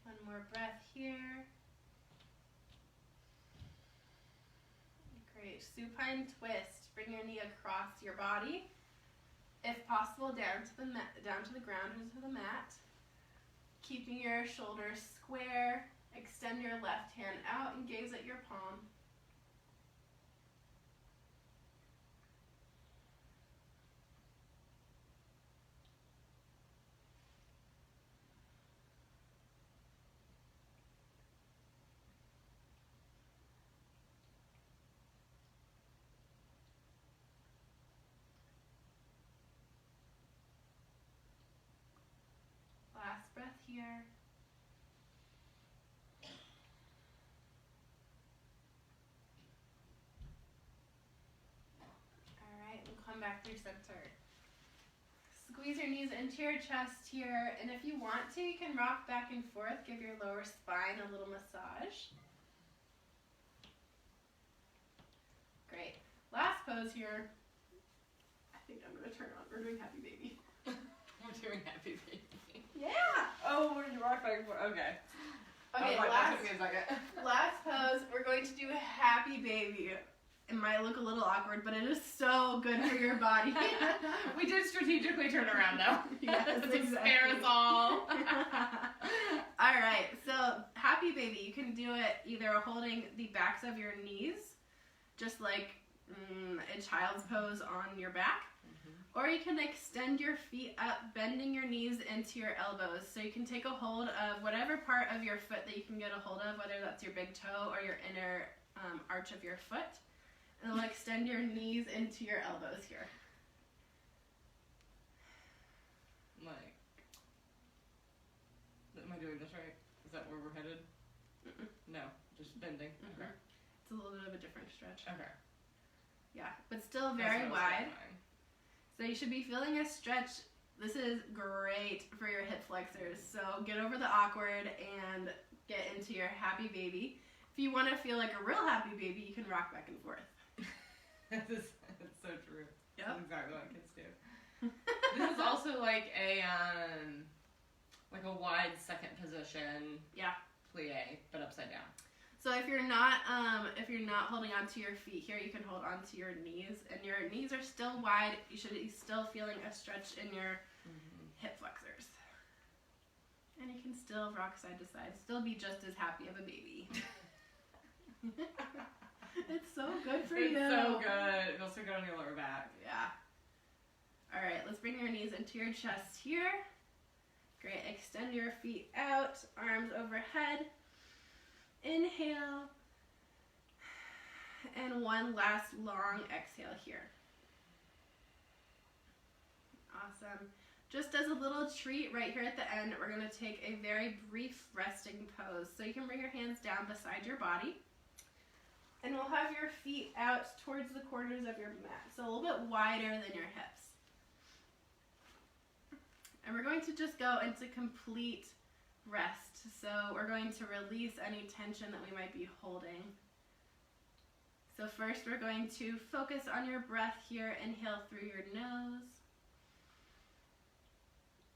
One more breath here. Great. Supine twist. Bring your knee across your body. If possible, down to the ground or to the mat. Keeping your shoulders square. Extend your left hand out and gaze at your palm. Last breath here. All right, we'll come back through center. Squeeze your knees into your chest here, and if you want to, you can rock back and forth. Give your lower spine a little massage. Great. Last pose here. I think I'm going to turn on. We're doing Happy Baby. We're doing Happy Baby. Yeah! Oh, we're rock back and forth. Okay. Okay, That took me a second. last pose, we're going to do Happy Baby. It might look a little awkward, but it is so good for your body. We did strategically turn around though. Yes, To spare exactly. us all. All right, so Happy Baby, you can do it either holding the backs of your knees, just like a child's pose on your back, or you can extend your feet up, bending your knees into your elbows. So you can take a hold of whatever part of your foot that you can get a hold of, whether that's your big toe or your inner arch of your foot. And then extend your knees into your elbows here. Like, am I doing this right? Is that where we're headed? Mm-mm. No, just bending. Okay. It's a little bit of a different stretch. Okay. Yeah, but still That's very what I was wide. going. So you should be feeling a stretch. This is great for your hip flexors. So get over the awkward and get into your Happy Baby. If you want to feel like a real Happy Baby, you can rock back and forth. That's so true. Yep. That's exactly what kids do. This is also like a wide second position. Yeah. Plie, but upside down. So if you're not holding onto your feet here, you can hold onto your knees, and your knees are still wide. You should be still feeling a stretch in your hip flexors. And you can still rock side to side, still be just as happy of a baby. It's so good for you. It's so good. It feels so good on your lower back. Yeah. All right, let's bring your knees into your chest here. Great. Extend your feet out, arms overhead. Inhale. And one last long exhale here. Awesome. Just as a little treat right here at the end, we're going to take a very brief resting pose. So you can bring your hands down beside your body. And we'll have your feet out towards the corners of your mat. So a little bit wider than your hips. And we're going to just go into complete rest. So we're going to release any tension that we might be holding. So first we're going to focus on your breath here. Inhale through your nose.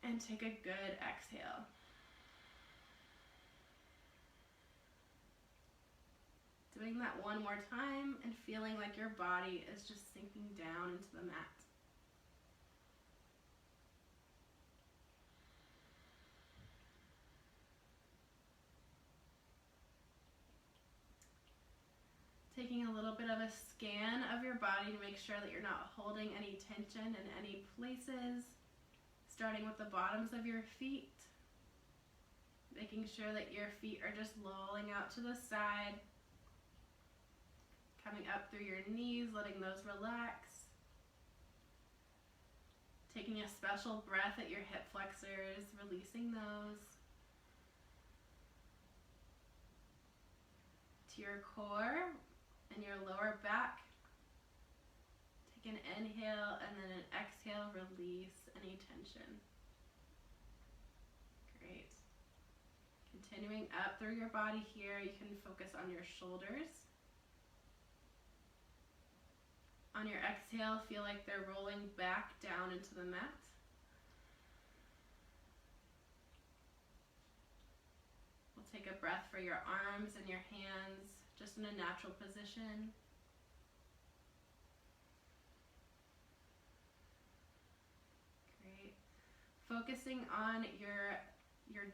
And take a good exhale. Doing that one more time and feeling like your body is just sinking down into the mat. Taking a little bit of a scan of your body to make sure that you're not holding any tension in any places. Starting with the bottoms of your feet. Making sure that your feet are just lolling out to the side. coming up through your knees, letting those relax. Taking a special breath at your hip flexors, releasing those. To your core and your lower back. Take an inhale and then an exhale, release any tension. Great. Continuing up through your body here, you can focus on your shoulders. On your exhale, feel like they're rolling back down into the mat. We'll take a breath for your arms and your hands, just in a natural position. Great. Focusing on your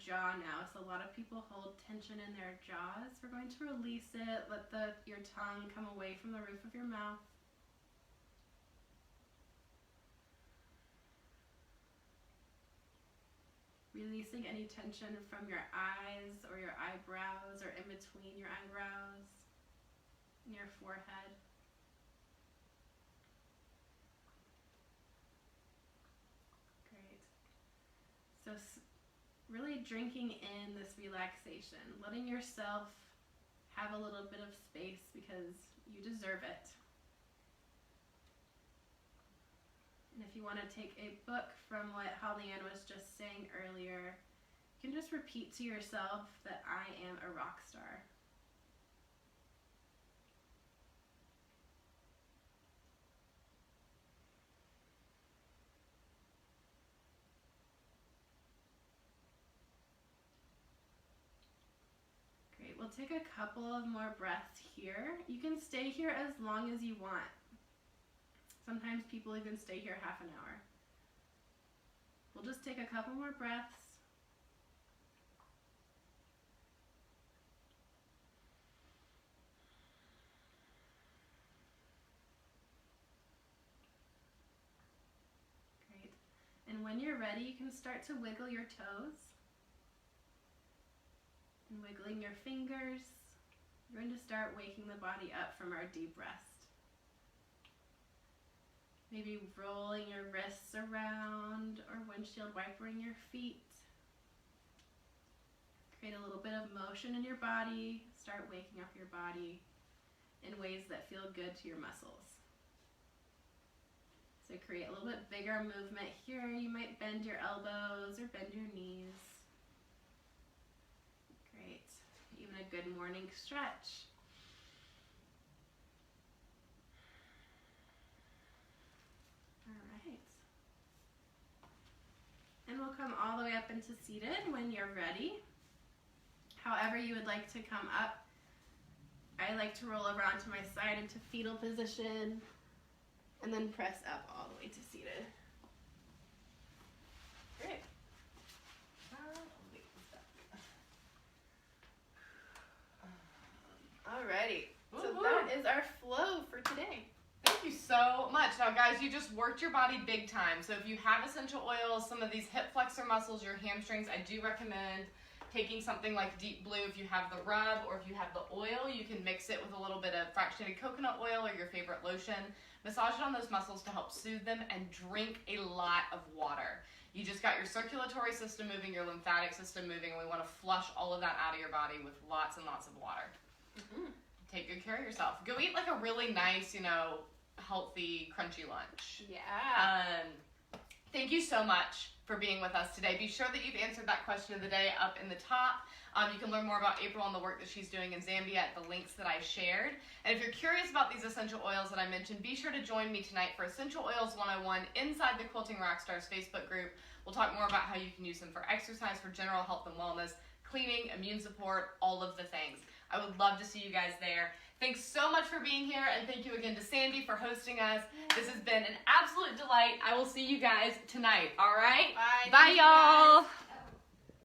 jaw now. So a lot of people hold tension in their jaws. We're going to release it. Let your tongue come away from the roof of your mouth. Releasing any tension from your eyes or your eyebrows or in between your eyebrows and your forehead. Great. So really drinking in this relaxation, letting yourself have a little bit of space because you deserve it. And if you want to take a book from what HollyAnne was just saying earlier, you can just repeat to yourself that I am a rock star. Great, we'll take a couple of more breaths here. You can stay here as long as you want. Sometimes people even stay here half an hour. We'll just take a couple more breaths. Great. And when you're ready, you can start to wiggle your toes. And wiggling your fingers. We're going to start waking the body up from our deep rest. Maybe rolling your wrists around or windshield wipering your feet. Create a little bit of motion in your body. Start waking up your body in ways that feel good to your muscles. So create a little bit bigger movement here. You might bend your elbows or bend your knees. Great. Even a good morning stretch. And we'll come all the way up into seated when you're ready. However you would like to come up. I like to roll over onto my side into fetal position and then press up all the way to seated. Great. Alrighty. So that is our flow for today. Thank you so much. Now, guys, you just worked your body big time. So if you have essential oils, some of these hip flexor muscles, your hamstrings, I do recommend taking something like Deep Blue if you have the rub, or if you have the oil, you can mix it with a little bit of fractionated coconut oil or your favorite lotion. Massage it on those muscles to help soothe them, and drink a lot of water. You just got your circulatory system moving, your lymphatic system moving, and we want to flush all of that out of your body with lots and lots of water. Take good care of yourself. Go eat like a really nice, healthy, crunchy lunch. Yeah. Thank you so much for being with us today. Be sure that you've answered that question of the day up in the top. You can learn more about April and the work that she's doing in Zambia at the links that I shared. And if you're curious about these essential oils that I mentioned, be sure to join me tonight for Essential Oils 101 inside the Quilting Rockstars Facebook group. We'll talk more about how you can use them for exercise, for general health and wellness, cleaning, immune support, all of the things. I would love to see you guys there. Thanks so much for being here, and thank you again to Sandy for hosting us. This has been an absolute delight. I will see you guys tonight, all right? Bye. Bye, y'all.